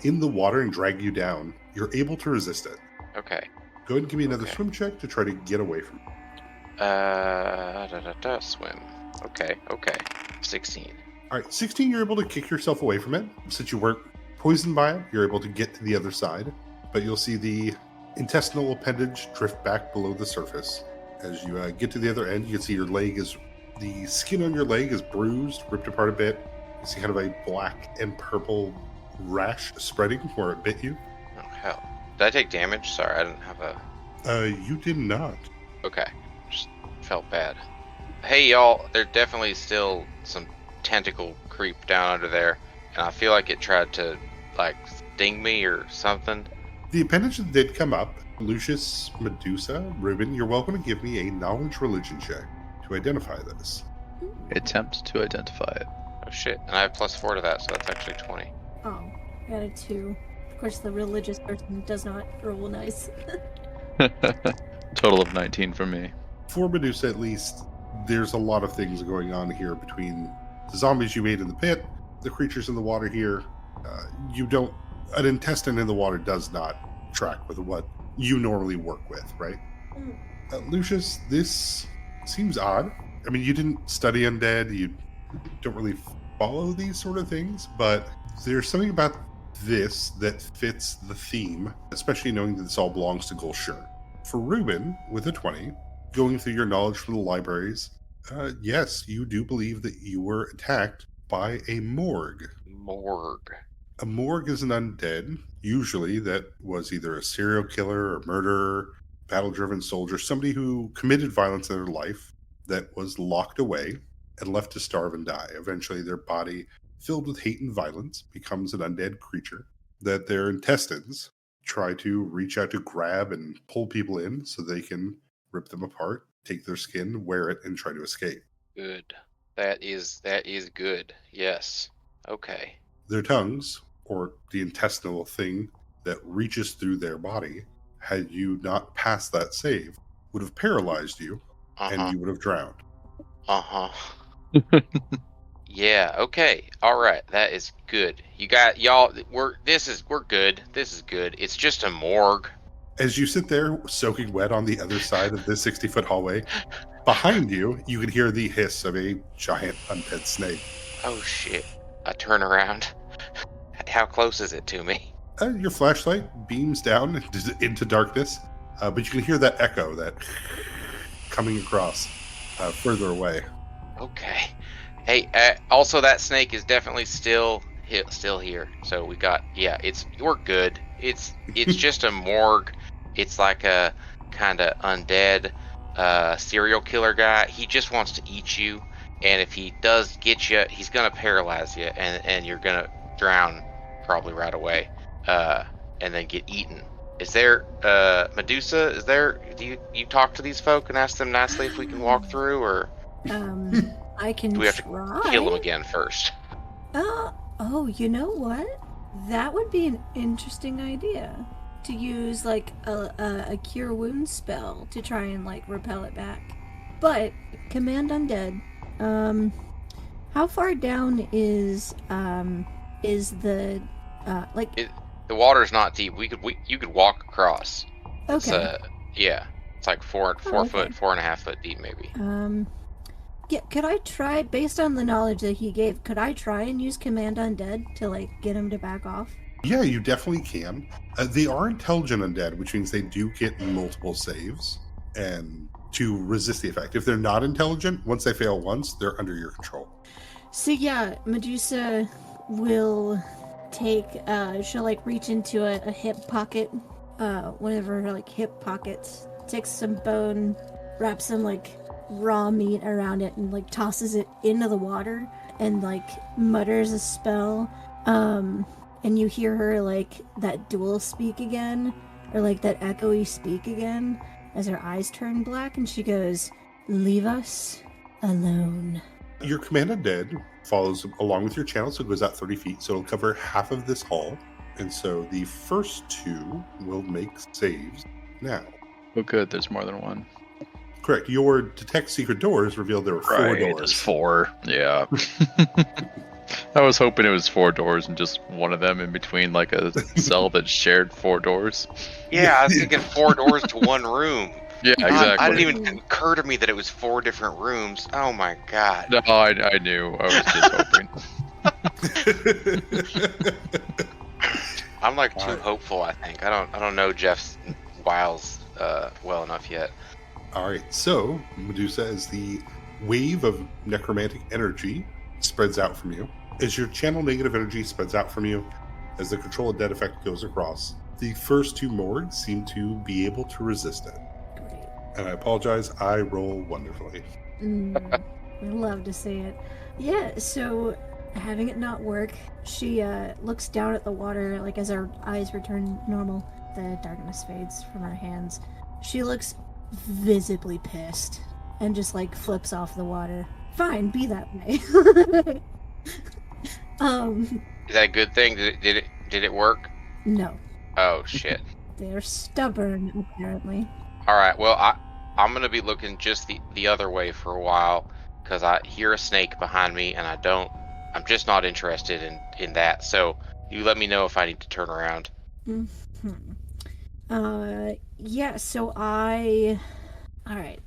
in the water and drag you down, you're able to resist it. Okay. Go ahead and give me another Okay. swim check to try to get away from it. Swim. Okay. 16. All right, 16, you're able to kick yourself away from it. Since you weren't poisoned by it, you're able to get to the other side. But you'll see the intestinal appendage drift back below the surface. As you get to the other end, you can see the skin on your leg is bruised, ripped apart a bit. You see kind of a black and purple rash spreading where it bit you. Oh, hell. Did I take damage? Sorry, I didn't have a... You did not. Okay. Just felt bad. Hey, y'all. There's definitely still some tentacle creep down under there. And I feel like it tried to, like, sting me or something. The appendage did come up. Lucious, Medusa, Ruben, you're welcome to give me a knowledge religion check to identify this. Attempt to identify it. Oh, shit. And I have +4 to that, so that's actually 20. Oh, I got a 2. Of course, the religious person does not roll nice. Total of 19 for me. For Medusa, at least, there's a lot of things going on here between the zombies you made in the pit, the creatures in the water here. An intestine in the water does not track with what you normally work with, right? Lucious, this seems odd. I mean, you didn't study undead, you don't really follow these sort of things, but there's something about this that fits the theme, especially knowing that this all belongs to Gulshur. For Ruben, with a 20, going through your knowledge from the libraries, yes, you do believe that you were attacked by a morgue. Morgue. A morgue is an undead. Usually that was either a serial killer or murderer, battle-driven soldier, somebody who committed violence in their life that was locked away and left to starve and die. Eventually their body, filled with hate and violence, becomes an undead creature that their intestines try to reach out to grab and pull people in so they can rip them apart, take their skin, wear it, and try to escape. Good. That is good. Yes. Okay. Their tongues, or the intestinal thing that reaches through their body, had you not passed that save, would have paralyzed you, and Uh-huh. you would have drowned. Uh-huh. Yeah, okay. All right. That is good. You got y'all we're good. This is good. It's just a morgue. As you sit there soaking wet on the other side of this 60-foot hallway, behind you, you can hear the hiss of a giant undead snake. Oh shit. I turn around. How close is it to me? Your flashlight beams down into darkness, but you can hear that echo, that coming across further away. Okay. Hey, also that snake is definitely still here. So we got we're good. It's just a morgue. It's like a kind of undead serial killer guy. He just wants to eat you, and if he does get you, he's gonna paralyze you, and you're gonna drown probably right away, and then get eaten. Is there Medusa? Is there? Do you talk to these folk and ask them nicely if we can walk through, or I can do we have try. to kill them again first? Oh, you know what? That would be an interesting idea. To use like a cure wounds spell to try and like repel it back. But command undead. How far down is the like? The water's not deep. You could walk across. Okay. It's like four okay. foot, 4.5 foot deep maybe. Yeah, could I try, based on the knowledge that he gave, could I try and use command undead to like get him to back off? Yeah, you definitely can. They are intelligent undead, which means they do get multiple saves and to resist the effect. If they're not intelligent, once they fail once, they're under your control. So yeah, Medusa will take, she'll like reach into a hip pocket, one of her like hip pockets, takes some bone, wraps some like raw meat around it and like tosses it into the water and like mutters a spell. And you hear her like that dual speak again, or like that echoey speak again as her eyes turn black, and she goes, "Leave us alone." Your command undead follows along with your channel, so it goes out 30 feet, so it'll cover half of this hall. And so the first two will make saves now. Oh, good. There's more than one. Correct. Your detect secret doors revealed there were 4 There's doors. 4. Yeah. I was hoping it was 4 doors and just one of them in between, like a cell that shared 4 doors. Yeah, I was thinking 4 doors to one room. Yeah, exactly. I didn't even occur to me that it was 4 different rooms. Oh my god. No, I knew. I was just hoping. I'm like too hopeful, I think. I don't know Jeff's wiles well enough yet. Alright, so Medusa, as the wave of necromantic energy spreads out from you, as your channel negative energy spreads out from you, as the control of dead effect goes across, the first 2 morgues seem to be able to resist it. Great. And I apologize, I roll wonderfully. I'd love to see it. Yeah, so having it not work, she looks down at the water, like as her eyes return normal, the darkness fades from her hands. She looks visibly pissed and just like flips off the water. Fine, be that way. Is that a good thing? Did it work? No. Oh shit. They're stubborn, apparently. Alright, well I'm gonna be looking just the other way for a while, because I hear a snake behind me and I'm just not interested in that, so you let me know if I need to turn around. Yeah, so alright,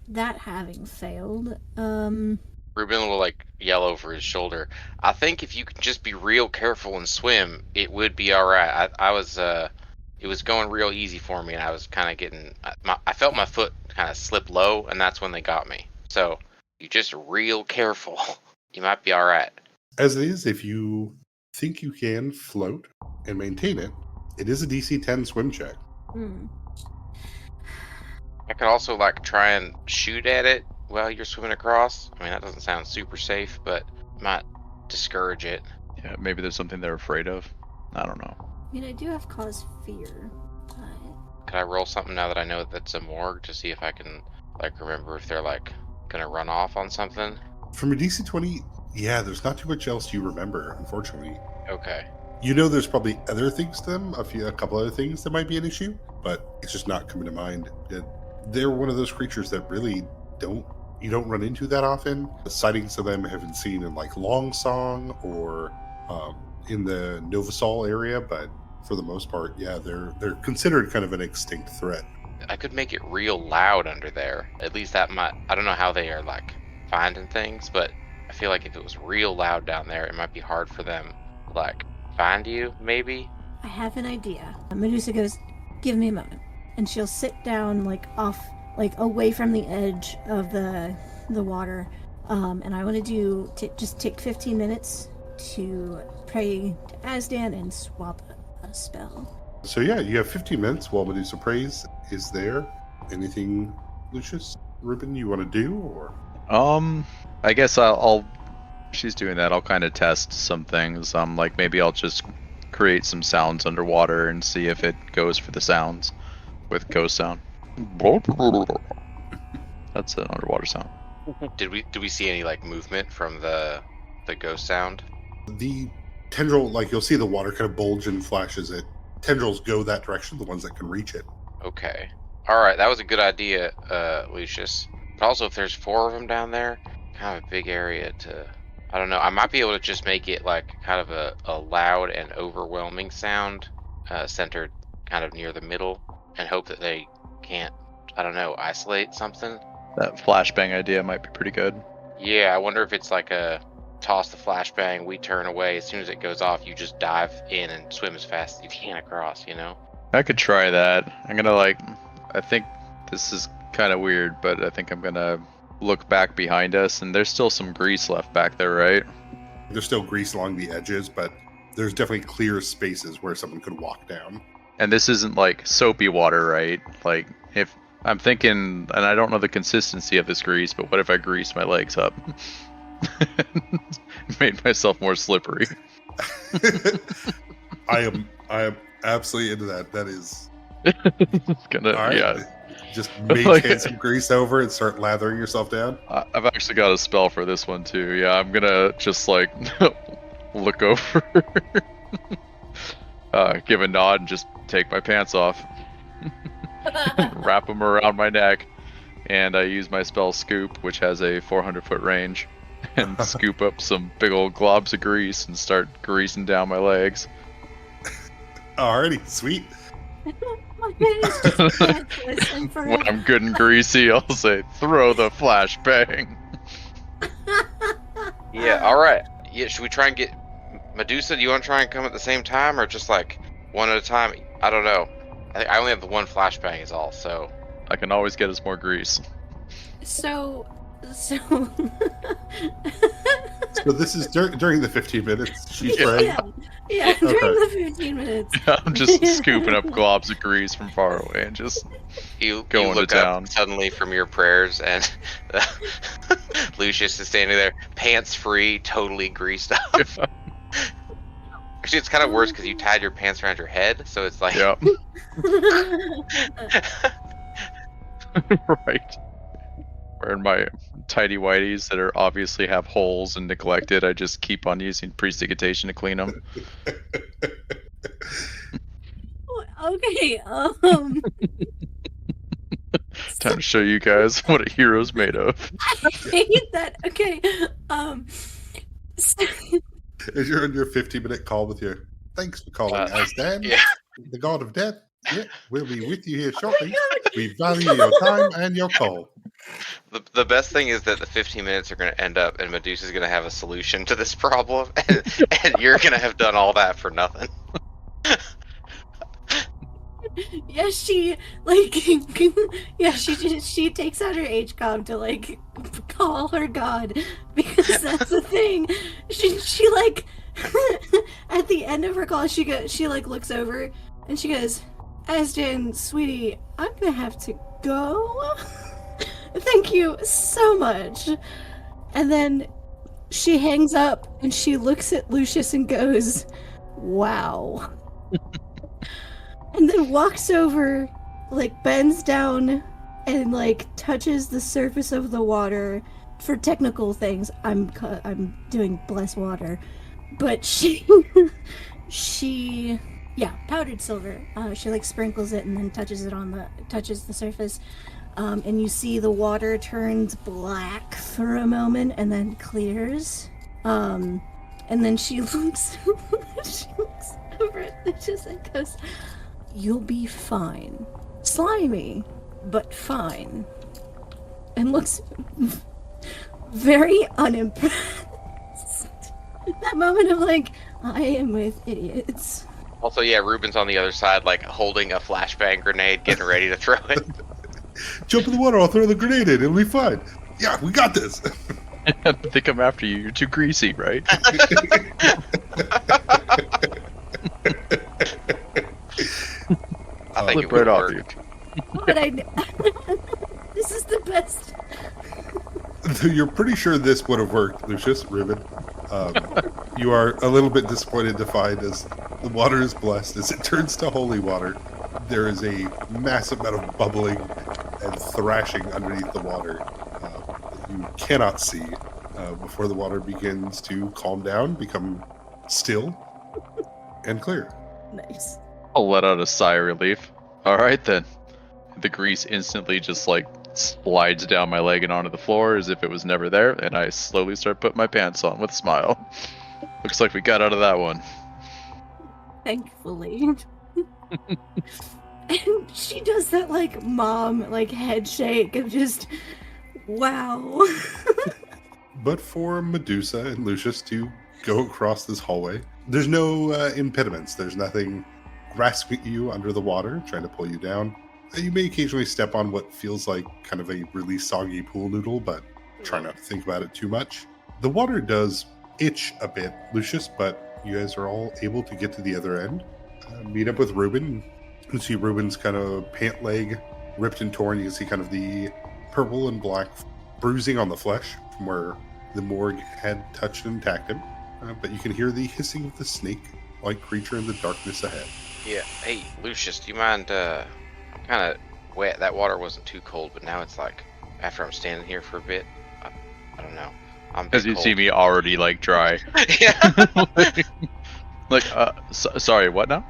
that having failed, Ruben will like yell over his shoulder. I think if you could just be real careful and swim, it would be alright. It was going real easy for me, and I was kind of getting, I felt my foot kind of slip low, and that's when they got me. So, you just real careful. You might be alright. As it is, if you think you can float and maintain it, It is a DC 10 swim check. Hmm. I could also like try and shoot at it while you're swimming across. I mean, that doesn't sound super safe, but might discourage it. Yeah, maybe there's something they're afraid of. I don't know. I mean, I do have cause fear, but Could I roll something now that I know that's a morgue to see if I can like remember if they're like gonna run off on something? From a DC 20, yeah, there's not too much else you remember, unfortunately. Okay. You know there's probably other things to them, a couple other things that might be an issue, but it's just not coming to mind. They're one of those creatures that really you don't run into that often. The sightings of them have been seen in like Long Song or in the Novasol area, but for the most part, yeah, they're considered kind of an extinct threat. I could make it real loud under there. At least that might. I don't know how they are like finding things, but I feel like if it was real loud down there, it might be hard for them to like find you. Maybe. I have an idea. Medusa goes, "Give me a moment," and she'll sit down like off, like away from the edge of the water. And I want to just take 15 minutes to pray to Azdan and swap a spell. So yeah, you have 15 minutes while Medusa prays is there. Anything, Lucious, Ruben, you want to do? Or I guess I'll she's doing that, I'll kind of test some things. Like maybe I'll just create some sounds underwater and see if it goes for the sounds with ghost sound. That's an underwater sound. Did we see any like movement from the ghost sound? The tendril, like you'll see the water kind of bulge and flash as it tendrils go that direction, the ones that can reach it. Okay. All right, that was a good idea, Lucious. But also, if there's 4 of them down there, kind of a big area to. I don't know. I might be able to just make it like kind of a loud and overwhelming sound, centered kind of near the middle, and hope that they can't. I don't know. Isolate something. That flashbang idea might be pretty good. Yeah, I wonder if it's like a toss the flashbang, we turn away. As soon as it goes off, you just dive in and swim as fast as you can across, you know? I could try that. I'm gonna I think this is kind of weird, but I think I'm gonna look back behind us, and there's still some grease left back there, right? There's still grease along the edges, but there's definitely clear spaces where someone could walk down. And this isn't like soapy water, right? Like, if I'm thinking, and I don't know the consistency of this grease, but what if I grease my legs up? Made myself more slippery. I am absolutely into that. That is gonna, all right. yeah. Just maintain some grease over and start lathering yourself down. I've actually got a spell for this one too. Yeah, I'm gonna just like look over, give a nod, and just take my pants off, wrap them around my neck, and I use my spell Scoop, which has a 400-foot range, and scoop up some big old globs of grease and start greasing down my legs. Alrighty, sweet. My head is just pantsless and forever. When I'm good and greasy, I'll say, "Throw the flashbang." Yeah, alright. Yeah, should we try and get... Medusa, do you want to try and come at the same time, or just like one at a time? I don't know. I only have the one flashbang is all, so... I can always get us more grease. So So this is during the 15 minutes she's praying? Yeah, during the 15 minutes. I'm just scooping up globs of grease from far away and just You going look to town. up suddenly from your prayers, and Lucious is standing there, pants free, totally greased up. Actually, it's kind of worse because you tied your pants around your head, so it's like... Yep. Right. Wearing my tidy whities that are obviously have holes and neglected. I just keep on using prestigitation to clean them. Okay, Time to show you guys what a hero's made of. I hate that. Okay, so, As you're on your 15-minute call with your thanks for calling Azdan, yeah. the god of death. Yeah, we'll be with you here shortly. We value your time and your call. The best thing is that the 15 minutes are going to end up, and Medusa's going to have a solution to this problem, and you're going to have done all that for nothing. yeah, she like, yeah, she takes out her HCOM to like call her god, because that's the thing. She like at the end of her call, she like looks over And she goes, Aston, sweetie, I'm gonna have to go. Thank you so much. And then she hangs up and she looks at Lucious and goes, wow. And then walks over, like bends down and like touches the surface of the water. For technical things, I'm doing bless water. But she powdered silver. She like sprinkles it and then touches the surface. And you see the water turns black for a moment and then clears. And then she looks over at Lucious and goes, you'll be fine. Slimy, but fine. And looks very unimpressed. That moment of like, I am with idiots. Also, yeah, Ruben's on the other side, like holding a flashbang grenade, getting ready to throw it. Jump in the water, I'll throw the grenade in, it'll be fine. Yeah, we got this. They come after you. You're too greasy, right? I think Flip it would right off work. But this is the best. You're pretty sure this would have worked, Lucious, Ruben. You are a little bit disappointed to find as the water is blessed, as it turns to holy water, there is a massive amount of bubbling and thrashing underneath the water that you cannot see before the water begins to calm down, become still, and clear. Nice. I'll let out a sigh of relief. Alright then. The grease instantly just like slides down my leg and onto the floor as if it was never there, and I slowly start putting my pants on with a smile. Looks like we got out of that one. Thankfully. And she does that like mom like head shake of just wow. But for Medusa and Lucious to go across this hallway, there's no impediments. There's nothing grasping you under the water, trying to pull you down. You may occasionally step on what feels like kind of a really soggy pool noodle, but try not to think about it too much. The water does itch a bit, Lucious, but you guys are all able to get to the other end. Meet up with Ruben. You can see Ruben's kind of pant leg ripped and torn. You can see kind of the purple and black bruising on the flesh from where the morgue had touched and attacked him. But you can hear the hissing of the snake-like creature in the darkness ahead. Yeah. Hey, Lucius, do you mind, I'm kind of wet. That water wasn't too cold, but now it's like, after I'm standing here for a bit, I don't know. I'm As you see me already like dry. Yeah. Sorry, what now?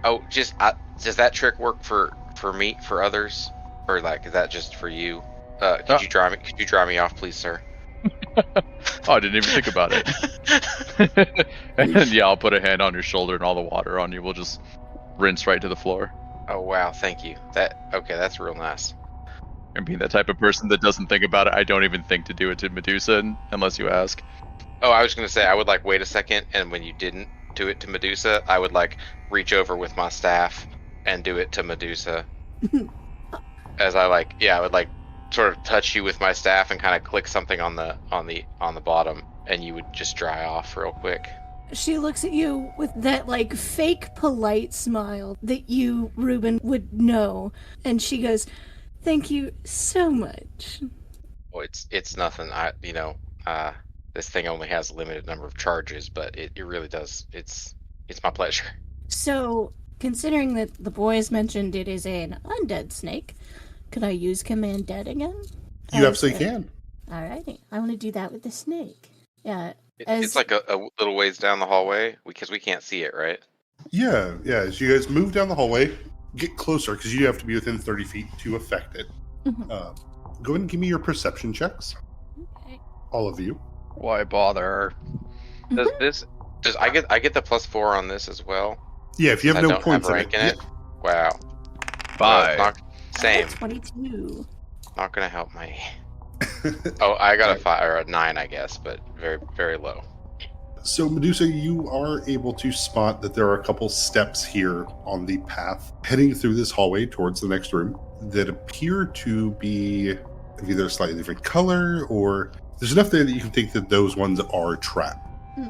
Oh, does that trick work for me, for others? Or like, is that just for you? Could you dry me off, please, sir? Oh, I didn't even think about it. And yeah, I'll put a hand on your shoulder and all the water on you will just rinse right to the floor. Oh wow, thank you. That's real nice. And being that type of person that doesn't think about it, I don't even think to do it to Medusa unless you ask. Oh, I was gonna say I would like wait a second, and when you didn't do it to Medusa, I would like reach over with my staff and do it to Medusa. As I would like sort of touch you with my staff and kind of click something on the bottom, and you would just dry off real quick. She looks at you with that like fake polite smile that you, Ruben, would know, and she goes, "Thank you so much." Well, it's nothing. This thing only has a limited number of charges, but it really does. It's my pleasure. So, considering that the boys mentioned it is an undead snake, could I use Command Dead again? You absolutely can. Alrighty, I want to do that with the snake. Yeah. It's like a little ways down the hallway because we can't see it, right? Yeah. As you guys move down the hallway, get closer because you have to be within 30 feet to affect it. Mhm. Go ahead and give me your perception checks, Okay. all of you. Why bother? Does I get the +4 on this as well? Yeah, if you have I no don't points have rank in it. yeah. Wow. 5. Same. 22. Not gonna help me. Oh, I got a 5 or a 9, I guess, but very, very low. So, Medusa, you are able to spot that there are a couple steps here on the path heading through this hallway towards the next room that appear to be of either a slightly different color or there's enough there that you can think that those ones are trapped. Hmm.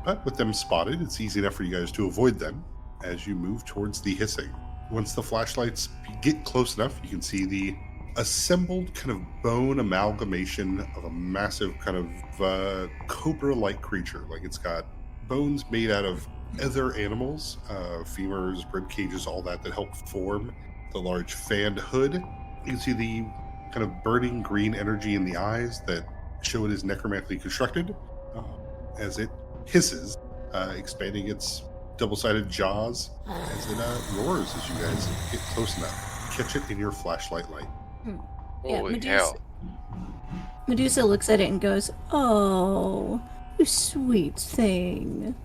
But with them spotted, it's easy enough for you guys to avoid them. as you move towards the hissing. Once the flashlights get close enough, you can see the assembled kind of bone amalgamation of a massive kind of cobra-like creature. Like it's got bones made out of other animals, femurs, rib cages, all that help form the large fanned hood. You can see the kind of burning green energy in the eyes that show it is necromantically constructed as it hisses, expanding its double-sided jaws as it roars as you guys get close enough. Catch it in your flashlight light. Yeah, Holy hell. Medusa looks at it and goes, "Oh, you sweet thing."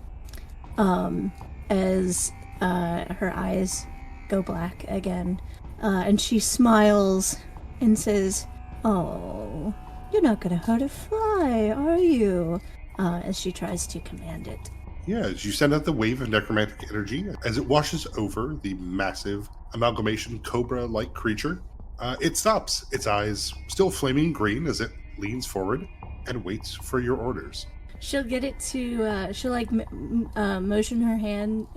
As her eyes go black again, and she smiles and says, "Oh, you're not gonna hurt a fly, are you?" As she tries to command it. Yeah, as you send out the wave of necromantic energy, as it washes over the massive amalgamation cobra-like creature, it stops, its eyes still flaming green as it leans forward and waits for your orders. She'll get it to. She'll like motion her hand,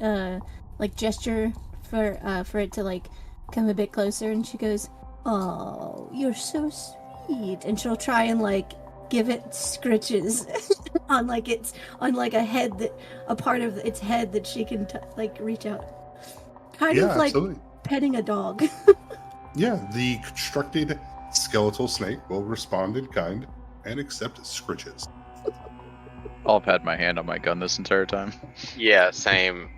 like gesture for it to like come a bit closer, and she goes, "Oh, you're so sweet," and she'll try and like give it scritches on like a head a part of its head that she can like reach out, kind of like absolutely. petting a dog. Yeah, the constructed skeletal snake will respond in kind and accept scritches. I'll have had my hand on my gun this entire time. Yeah, same.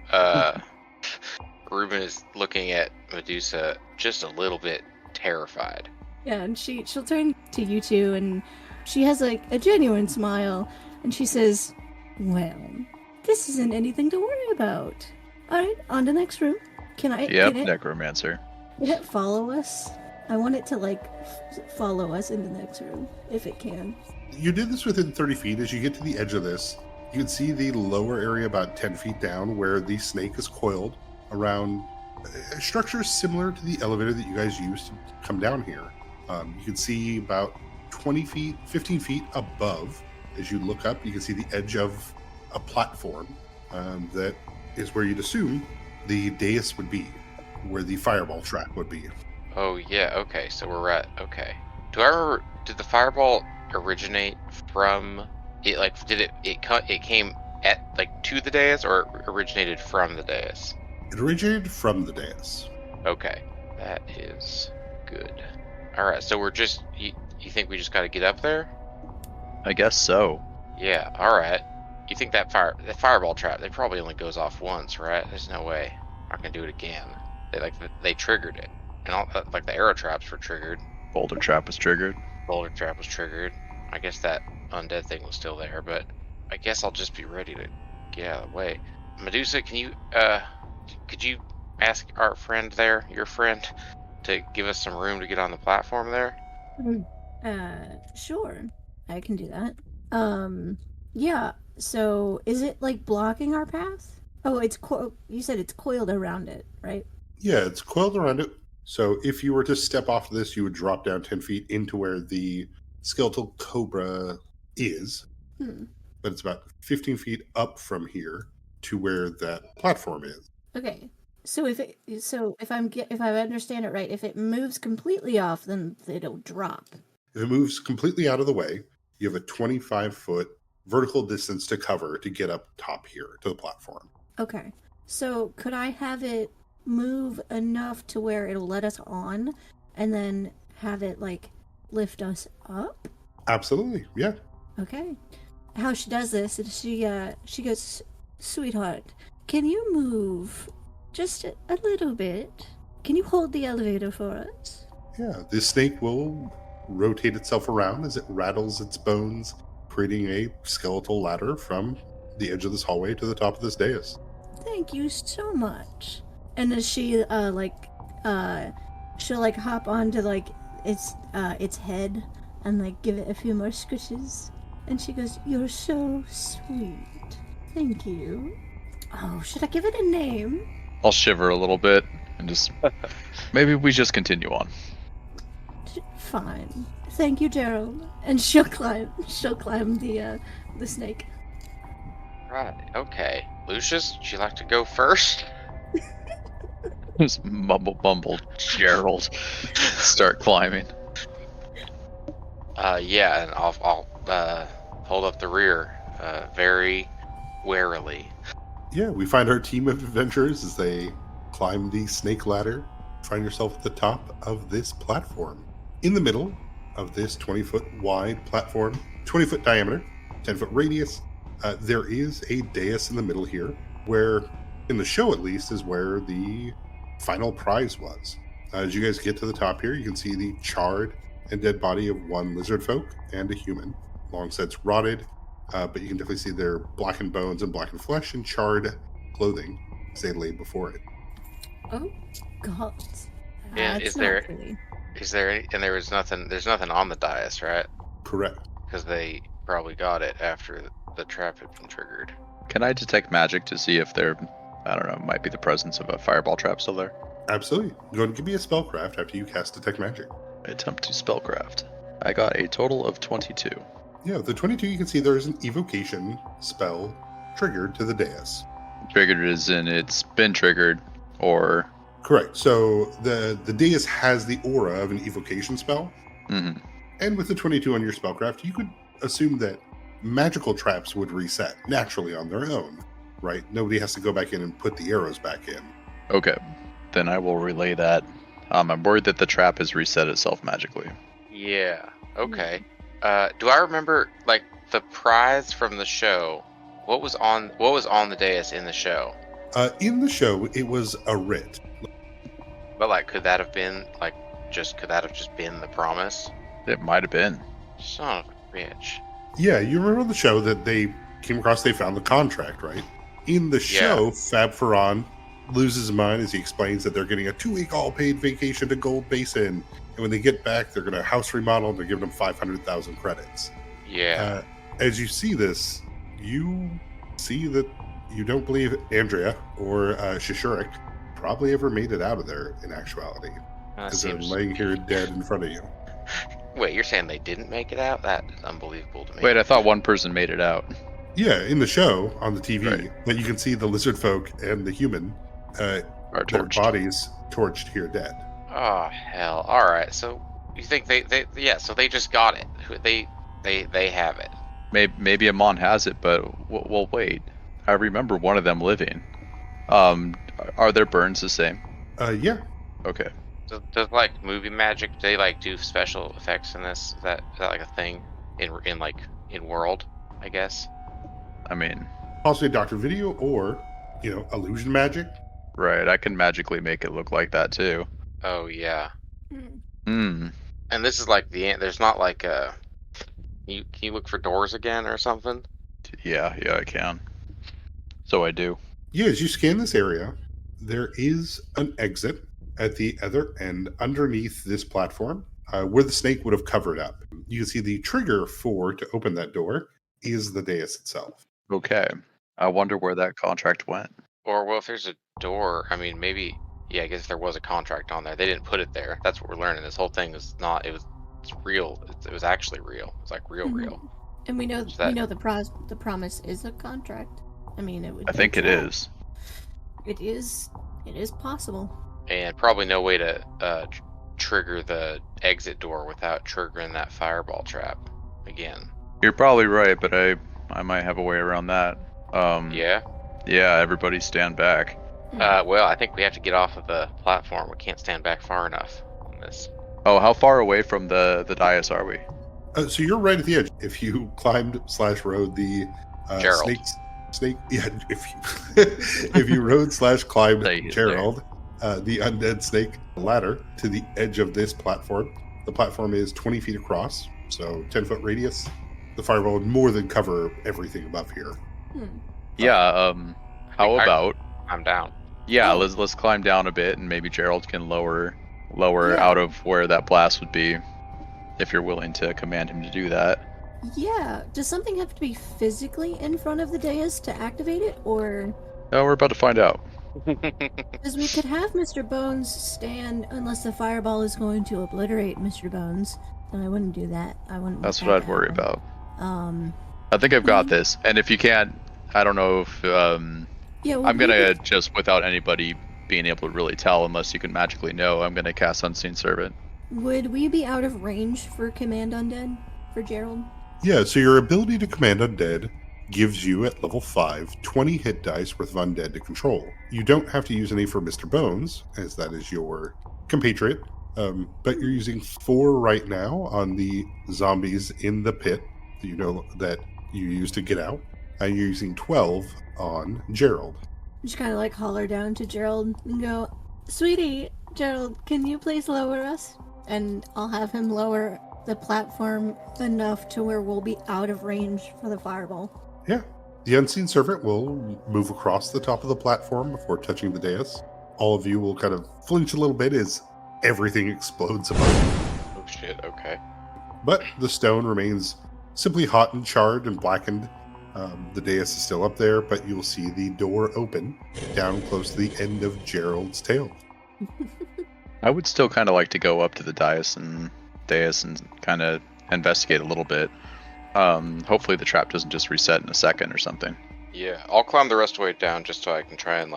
Ruben is looking at Medusa just a little bit terrified. Yeah, and she'll turn to you two, and she has like a genuine smile, and she says, "Well, this isn't anything to worry about. All right, on to the next room. Can Necromancer. Can it follow us? I want it to like follow us into the next room if it can." You did this within 30 feet. As you get to the edge of this, you can see the lower area about 10 feet down where the snake is coiled around a structure similar to the elevator that you guys used to come down here. You can see about 20 feet, 15 feet above. As you look up, you can see the edge of a platform that is where you'd assume the dais would be, where the fireball trap would be. Oh yeah, okay, so we're at okay. Do I remember, did the fireball originate from it, like did it came at like to the dais, or it originated from the dais? It originated from the dais. Okay, that is good. Alright, so we're just you think we just gotta get up there? I guess so. Yeah, alright. You think that fireball trap, it probably only goes off once, right? There's no way I can do it again. They triggered it. And all like the arrow traps were triggered. Boulder trap was triggered. Boulder trap was triggered. I guess that undead thing was still there, but I guess I'll just be ready to get out of the way. Medusa, can you could you ask our friend there, your friend, to give us some room to get on the platform there? Sure. I can do that. Yeah. So is it like blocking our path? Oh, you said it's coiled around it, right? Yeah, it's coiled around it. So if you were to step off this, you would drop down 10 feet into where the skeletal cobra is. But it's about 15 feet up from here to where that platform is. Okay. So if I understand it right, if it moves completely off, then it'll drop. If it moves completely out of the way, you have a 25-foot vertical distance to cover to get up top here to the platform. Okay. So could I have it move enough to where it'll let us on, and then have it like lift us up? Absolutely, yeah. Okay. How she does this is she goes, "Sweetheart, can you move just a little bit? Can you hold the elevator for us?" Yeah, this snake will rotate itself around as it rattles its bones, creating a skeletal ladder from the edge of this hallway to the top of this dais. Thank you so much. And as she she'll like hop onto like its head and like give it a few more squishes. And she goes, "You're so sweet. Thank you." Oh, should I give it a name? I'll shiver a little bit and just maybe we just continue on. Fine. Thank you, Gerald. And she'll climb the snake. Right, okay. Lucious, would you like to go first? Just mumble Gerald. Start climbing. Yeah, and I'll hold up the rear, very warily. Yeah, we find our team of adventurers as they climb the snake ladder. Find yourself at the top of this platform. In the middle of this 20-foot wide platform, 20-foot diameter, 10-foot radius, there is a dais in the middle here, where, in the show at least, is where the final prize was. As you guys get to the top here, you can see the charred and dead body of one lizard folk and a human. Longside's rotted, but you can definitely see their blackened bones and blackened flesh and charred clothing as they lay before it. Oh, God. And That's is there- not pretty. Is there any, and there's nothing on the dais, right? Correct. Because they probably got it after the trap had been triggered. Can I detect magic to see if there, I don't know, might be the presence of a fireball trap still there? Absolutely. Go ahead and give me a spellcraft after you cast Detect Magic. I attempt to spellcraft. I got a total of 22. Yeah, the 22, you can see there's an evocation spell triggered to the dais. Triggered as in it's been triggered, or... Correct. So the dais has the aura of an evocation spell. Mhm. And with the 22 on your spellcraft, you could assume that magical traps would reset naturally on their own, right? Nobody has to go back in and put the arrows back in. Okay, then I will relay that. I'm worried that the trap has reset itself magically. Yeah. Okay. Do I remember like the prize from the show? What was on the dais in the show? In the show, it was a writ. But like, could that have just been the promise? It might have been. Son of a bitch. Yeah, you remember the show that they came across, they found the contract, right? In the show, Fab Farhan loses his mind as he explains that they're getting a 2-week all-paid vacation to Gold Basin. And when they get back, they're going to house remodel and they're giving them 500,000 credits. Yeah. As you see this, you see that you don't believe Andrea or Shishurik probably ever made it out of there in actuality. That Because they're seems... laying here dead in front of you. Wait, you're saying they didn't make it out? That is unbelievable to me. Wait, I thought one person made it out. Yeah, in the show, on the TV, Right. but you can see the lizard folk and the human, Are their torched. bodies torched here dead. Oh hell! All right, so you think so they just got it? They have it. Maybe Amon has it, but well, wait. I remember one of them living. Are their burns the same? Yeah. Okay. Does like movie magic? Do they like do special effects in this? Is that like a thing in world? I guess. I mean, Possibly Dr. Video or, illusion magic. right, I can magically make it look like that too. Oh yeah. Hmm. And this is like there's not like a. Can you look for doors again or something? Yeah, I can. So I do. Yeah, as you scan this area, there is an exit at the other end underneath this platform where the snake would have covered up. You can see the trigger to open that door is the dais itself. Okay. I wonder where that contract went. Or well, if there's a door, I mean maybe. Yeah, I guess there was a contract on there. They didn't put it there. That's what we're learning. This whole thing is not. It's real. It was actually real. It's like real. And we know Is that- the promise is a contract. I mean, it would. I think it take that. is. It is. It is possible. And probably no way to trigger the exit door without triggering that fireball trap again. You're probably right, but I might have a way around that. Yeah. Yeah, everybody stand back. Well, I think we have to get off of the platform. We can't stand back far enough on this. Oh, how far away from the dais are we? So you're right at the edge. If you climbed/rode the Gerald. snake, yeah. If you rode/climbed Say his Gerald, the undead snake ladder to the edge of this platform. The platform is 20 feet across, so 10-foot radius. The fireball would more than cover everything above here. Yeah. How I- about? I'm down. Yeah, Oh. let's climb down a bit, and maybe Gerald can lower Yeah. out of where that blast would be, if you're willing to command him to do that. Yeah. Does something have to be physically in front of the dais to activate it, or Oh, we're about to find out. because we could have Mr. Bones stand unless the fireball is going to obliterate Mr. Bones? Then I wouldn't do that. I wouldn't. That's want what that I'd to worry happen. about. I think I've got this. And if you can't, I don't know if Yeah. I'm gonna just without anybody being able to really tell unless you can magically know, I'm going to cast Unseen Servant. Would we be out of range for Command Undead for Gerald? Yeah, so your ability to command undead gives you, at level 5, 20 hit dice worth of undead to control. You don't have to use any for Mr. Bones, as that is your compatriot, but you're using 4 right now on the zombies in the pit that you used to get out, and you're using 12 on Gerald. Just kind of like holler down to Gerald and go, "Sweetie, Gerald, can you please lower us?" And I'll have him lower the platform enough to where we'll be out of range for the fireball. Yeah. The Unseen Servant will move across the top of the platform before touching the dais. All of you will kind of flinch a little bit as everything explodes above you. Oh shit, okay. But the stone remains simply hot and charred and blackened. The dais is still up there, but you'll see the door open down close to the end of Gerald's tail. I would still kind of like to go up to the dais and kind of investigate a little bit. Hopefully the trap doesn't just reset in a second or something. Yeah, I'll climb the rest of the way down just so I can try and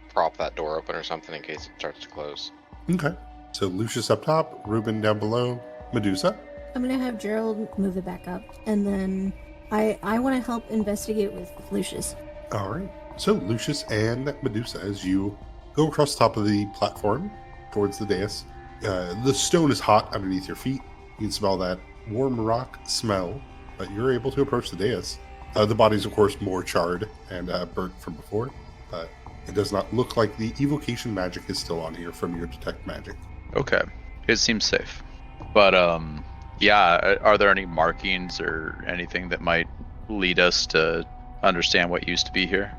prop that door open or something in case it starts to close. Okay. So Lucious up top, Ruben down below, Medusa. I'm gonna have Gerald move it back up, and then I want to help investigate with Lucious. All right. So Lucious and Medusa, as you go across the top of the platform towards the dais, the stone is hot underneath your feet. You can smell that warm rock smell, but you're able to approach the dais. The body's, of course, more charred and burnt from before, but it does not look like the evocation magic is still on here from your detect magic. Okay. It seems safe. But, yeah, are there any markings or anything that might lead us to understand what used to be here?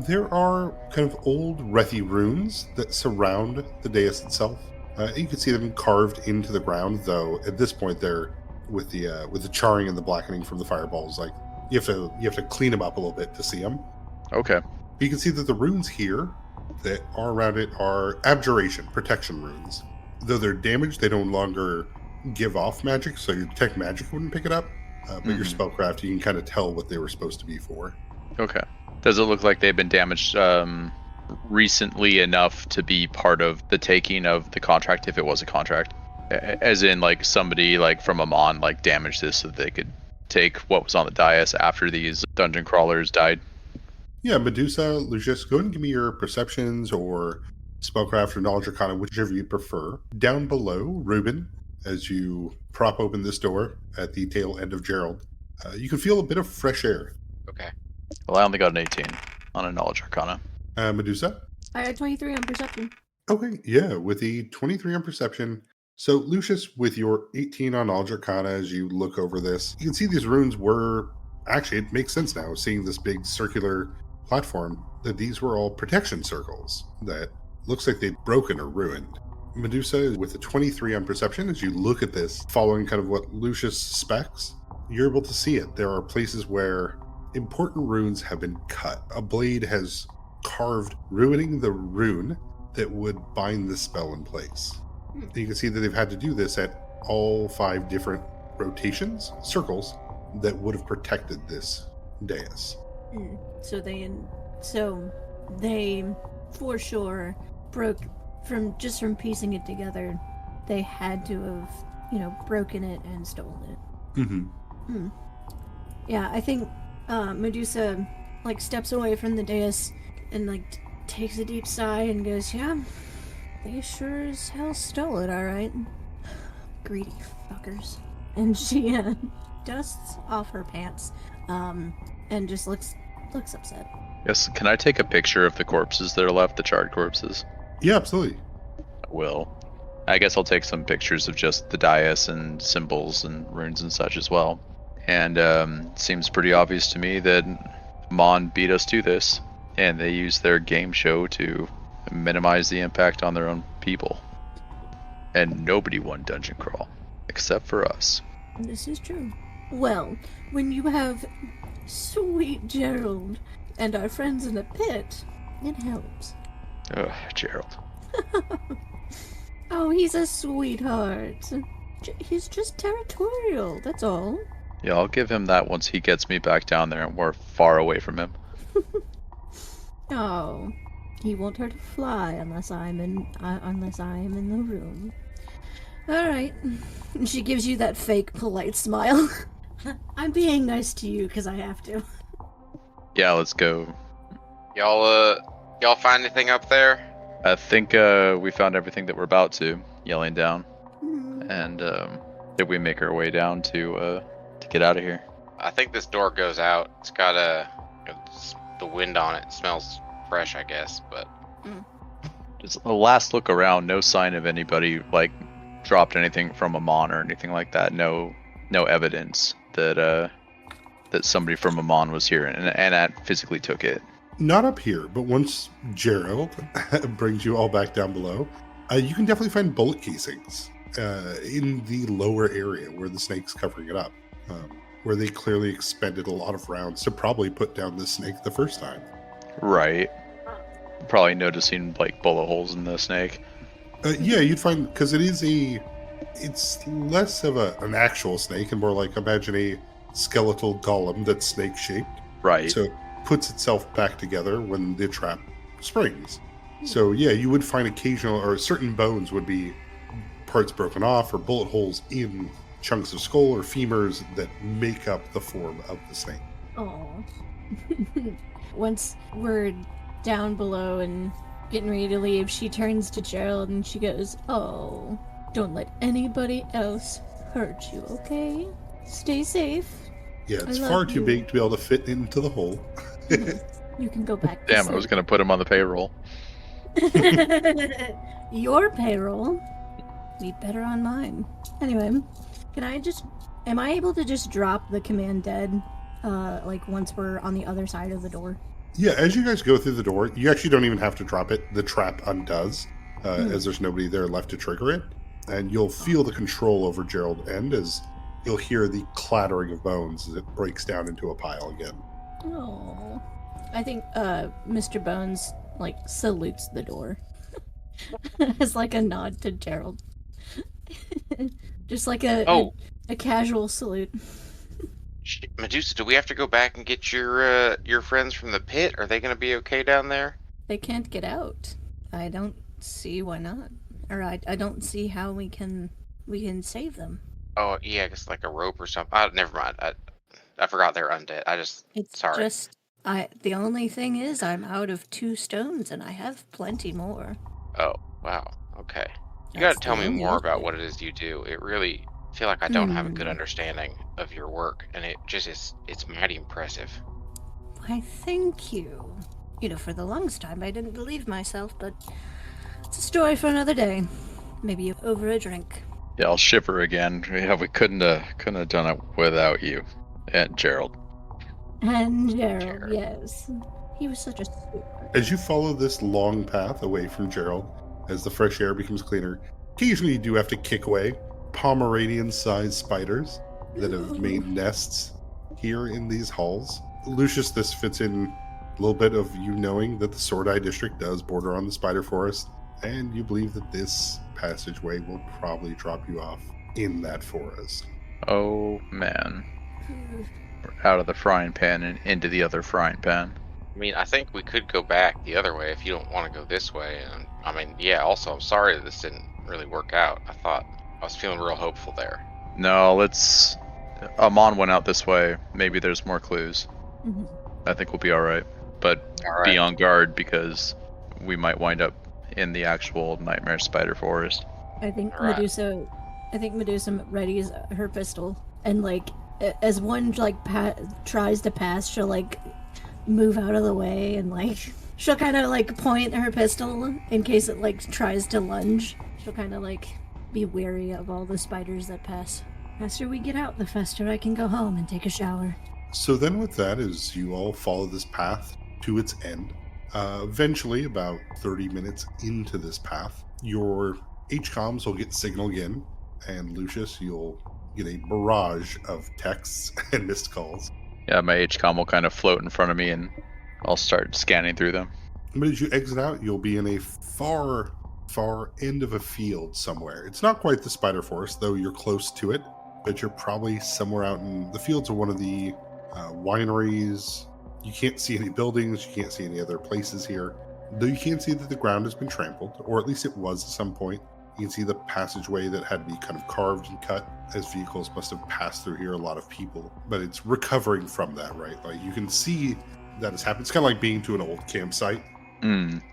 There are kind of old Rethi runes that surround the dais itself. You can see them carved into the ground, though at this point they're with the charring and the blackening from the fireballs. You have to clean them up a little bit to see them. Okay. You can see that the runes here that are around it are abjuration, protection runes. Though they're damaged, they no longer give off magic, so your detect magic wouldn't pick it up. But your spellcraft, you can kind of tell what they were supposed to be for. Okay. Does it look like they've been damaged recently enough to be part of the taking of the contract, if it was a contract? As in, somebody from Amon damaged this so that they could take what was on the dais after these dungeon crawlers died? Yeah, Medusa, Lucious, go ahead and give me your perceptions or spellcraft or knowledge arcana, whichever you prefer. Down below, Ruben, as you prop open this door at the tail end of Gerald, you can feel a bit of fresh air. Okay. Well, I only got an 18 on a knowledge arcana. Medusa? I got 23 on perception. Okay, yeah, with the 23 on perception. So, Lucious, with your 18 on knowledge arcana, as you look over this, you can see these runes were... Actually, it makes sense now, seeing this big circular platform, that these were all protection circles that looks like they've broken or ruined. Medusa, with the 23 on perception, as you look at this, following kind of what Lucious suspects, you're able to see it. There are places where important runes have been cut. A blade has carved, ruining the rune that would bind the spell in place. You can see that they've had to do this at all 5 different rotations, circles, that would have protected this dais. So they for sure broke from piecing it together. They had to have, broken it and stolen it. Mm-hmm. Yeah, I think Medusa steps away from the dais and takes a deep sigh and goes, "Yeah, they sure as hell stole it, all right. Greedy fuckers." And she dusts off her pants and just looks upset. Yes, can I take a picture of the corpses that are left, the charred corpses? Yeah, absolutely. I will. I guess I'll take some pictures of just the dais and symbols and runes and such as well. And it seems pretty obvious to me that Mon beat us to this, and they used their game show to minimize the impact on their own people. And nobody won Dungeon Crawl, except for us. This is true. Well, when you have sweet Gerald and our friends in the pit, it helps. Ugh, Gerald. Oh, he's a sweetheart. He's just territorial, that's all. Yeah, I'll give him that once he gets me back down there and we're far away from him. Oh, He won't hurt a fly unless I am in the room. All right. She gives you that fake polite smile. I'm being nice to you because I have to. Yeah, let's go. Y'all find anything up there? I think we found everything that we're about to, yelling down. And did we make our way down to get out of here? I think this door goes out. It's got the wind on it. It smells fresh, I guess, but Just a last look around, no sign of anybody like dropped anything from Amon or anything like that. No evidence that that somebody from Amon was here and physically took it. Not up here, but once Gerald brings you all back down below, you can definitely find bullet casings in the lower area where the snake's covering it up, where they clearly expended a lot of rounds to probably put down the snake the first time. Right. Probably noticing like bullet holes in the snake. Yeah, you'd find, because it's less of an actual snake and more like, imagine a skeletal golem that's snake-shaped. Right. So it puts itself back together when the trap springs. So yeah, you would find occasional, or certain bones would be parts broken off or bullet holes in chunks of skull or femurs that make up the form of the snake. Oh. Once we're down below and getting ready to leave, she turns to Gerald and she goes, "Oh, don't let anybody else hurt you, okay? Stay safe." Yeah, it's I love far too you. big to be able to fit into the hole. You can go back to Damn, I was gonna put him on the payroll. Your payroll. Be better on mine. Anyway, am I able to just drop the command dead, like once we're on the other side of the door? Yeah, as you guys go through the door, you actually don't even have to drop it. The trap undoes, as there's nobody there left to trigger it. And you'll feel the control over Gerald end as you'll hear the clattering of bones as it breaks down into a pile again. Oh. I think Mr. Bones like salutes the door. As like a nod to Gerald. Just like a casual salute. Medusa, do we have to go back and get your friends from the pit? Are they going to be okay down there? They can't get out. I don't see why not. Or I don't see how we can save them. Oh, yeah, I guess like a rope or something. Never mind. I forgot they're undead. Sorry. Just the only thing is I'm out of 2 stones and I have plenty more. Oh, wow. Okay. You That's got to tell the me only more about issue. what it is you do. It really feel like I don't have a good understanding of your work, and it just it's mighty impressive. Why, thank you. You know, for the longest time I didn't believe myself, but it's a story for another day. Maybe over a drink. Yeah, I'll shiver again. Yeah, we couldn't have done it without you and Gerald. And Gerald, yes. He was such a sweetheart. As you follow this long path away from Gerald, as the fresh air becomes cleaner, occasionally you do have to kick away Pomeranian-sized spiders that have made nests here in these halls. Lucious, this fits in a little bit of you knowing that the Sordai district does border on the spider forest, and you believe that this passageway will probably drop you off in that forest. Oh man. We're out of the frying pan and into the other frying pan. I mean, I think we could go back the other way if you don't want to go this way. And I mean, yeah, also, I'm sorry that this didn't really work out. I was feeling real hopeful there. No, Amon went out this way. Maybe there's more clues. Mhm. I think we'll be alright. But All right. be on guard because we might wind up in the actual nightmare spider forest. I think All right. Medusa readies her pistol, and like as one like tries to pass, she'll like move out of the way, and like she'll kind of like point her pistol in case it like tries to lunge. She'll kind of like be wary of all the spiders that pass. The faster we get out, the faster I can go home and take a shower. So then with that, as you all follow this path to its end, eventually about 30 minutes into this path, your HCOMs will get signal again, and Lucius, you'll get a barrage of texts and missed calls. Yeah, my HCOM will kind of float in front of me and I'll start scanning through them. But as you exit out, you'll be in a far end of a field somewhere. It's not quite the spider forest, though you're close to it, but you're probably somewhere out in the fields of one of the wineries. You can't see any buildings, you can't see any other places here. Though you can't see that the ground has been trampled, or at least it was at some point. You can see the passageway that had to be kind of carved and cut, as vehicles must have passed through here, a lot of people. But it's recovering from that, right? Like, you can see that has happened. It's kind of like being to an old campsite.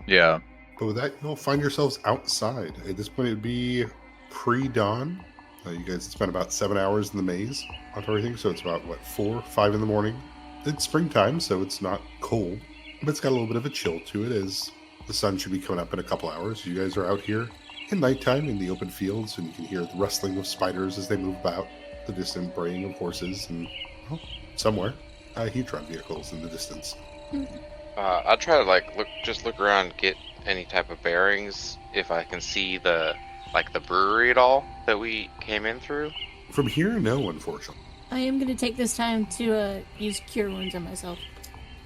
Yeah. But with that, you'll find yourselves outside. At this point, it would be pre-dawn. You guys spent about 7 hours in the maze on everything, so it's about, 4, 5 in the morning. It's springtime, so it's not cold, but it's got a little bit of a chill to it, as the sun should be coming up in a couple hours. You guys are out here in nighttime in the open fields, and you can hear the rustling of spiders as they move about, the distant braying of horses, and, somewhere, Heatron vehicles in the distance. I'll try to look around, get any type of bearings, if I can see the brewery at all that we came in through. From here, no, unfortunately. I am going to take this time to use Cure Wounds on myself,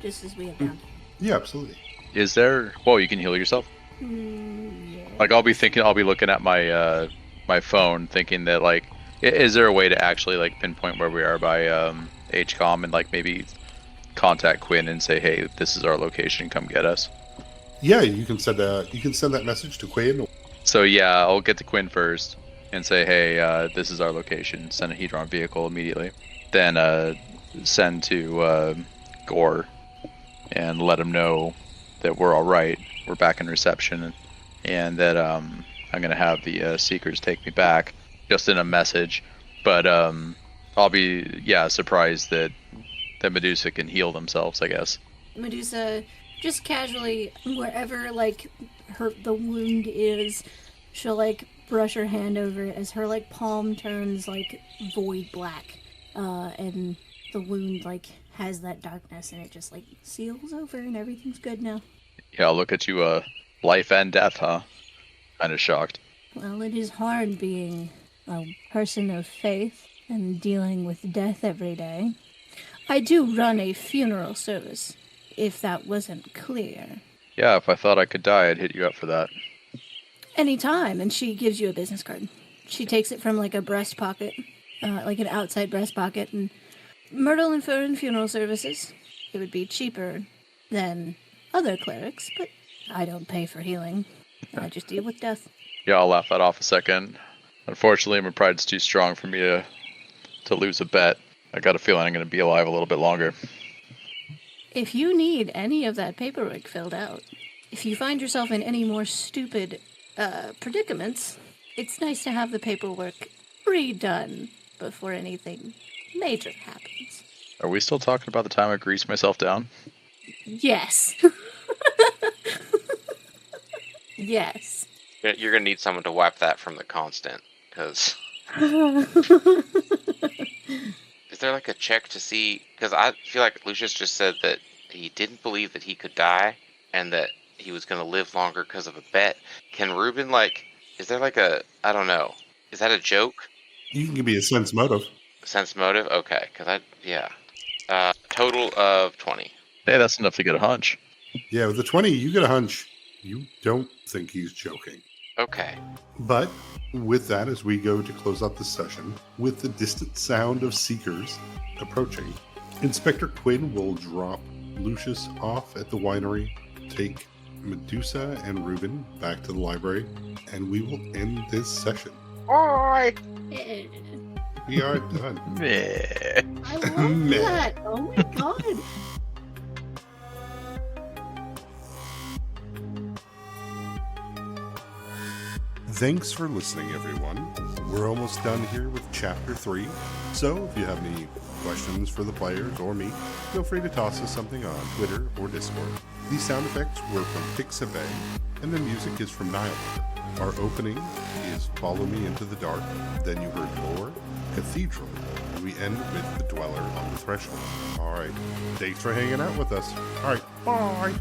just as we have done. Yeah, absolutely. Is there... Well, you can heal yourself? Yeah. Like, I'll be looking at my my phone, thinking that, like, is there a way to actually, like, pinpoint where we are by HCOM and, like, maybe contact Quinn and say, hey, this is our location, come get us? Yeah, you can send that message to Quinn. So, yeah, I'll get to Quinn first and say, hey, this is our location. Send a Hedron vehicle immediately. Then send to Gore and let him know that we're all right. We're back in reception, and that I'm going to have the Seekers take me back, just in a message. But I'll be, surprised that Medusa can heal themselves, I guess. Medusa, just casually, wherever, like, the wound is, she'll, like, brush her hand over it as her, like, palm turns, like, void black. And the wound, like, has that darkness, and it just, like, seals over, and everything's good now. Yeah, I'll look at you, life and death, huh? Kind of shocked. Well, it is hard being a person of faith and dealing with death every day. I do run a funeral service, if that wasn't clear. Yeah, if I thought I could die, I'd hit you up for that. Anytime, and she gives you a business card. She takes it from, like, a breast pocket, like an outside breast pocket, and Myrtle and Fern funeral services. It would be cheaper than other clerics, but I don't pay for healing. I just deal with death. Yeah, I'll laugh that off a second. Unfortunately, my pride's too strong for me to lose a bet. I got a feeling I'm going to be alive a little bit longer. If you need any of that paperwork filled out, if you find yourself in any more stupid predicaments, it's nice to have the paperwork redone before anything major happens. Are we still talking about the time I greased myself down? Yes. Yes. You're gonna need someone to wipe that from the constant, because... Is there, like, a check to see? Because I feel like Lucious just said that he didn't believe that he could die, and that he was gonna live longer because of a bet. Can Ruben, like... Is there, like, a... I don't know. Is that a joke? You can give me a sense motive. Sense motive? Okay, because total of 20. Hey, that's enough to get a hunch. Yeah, with the 20, you get a hunch. You don't think he's joking. Okay. But with that, as we go to close out the session, with the distant sound of Seekers approaching, Inspector Quinn will drop Lucious off at the winery, take Medusa and Ruben back to the library, and we will end this session. Bye! We are done. Meh. I love that. Oh my god. Thanks for listening, everyone. We're almost done here with Chapter 3, so if you have any questions for the players or me, feel free to toss us something on Twitter or Discord. These sound effects were from Pixabay, and the music is from Nile. Our opening is Follow Me Into the Dark, then you heard Lore, Cathedral, and we end with The Dweller on the Threshold. Alright, thanks for hanging out with us. Alright, bye!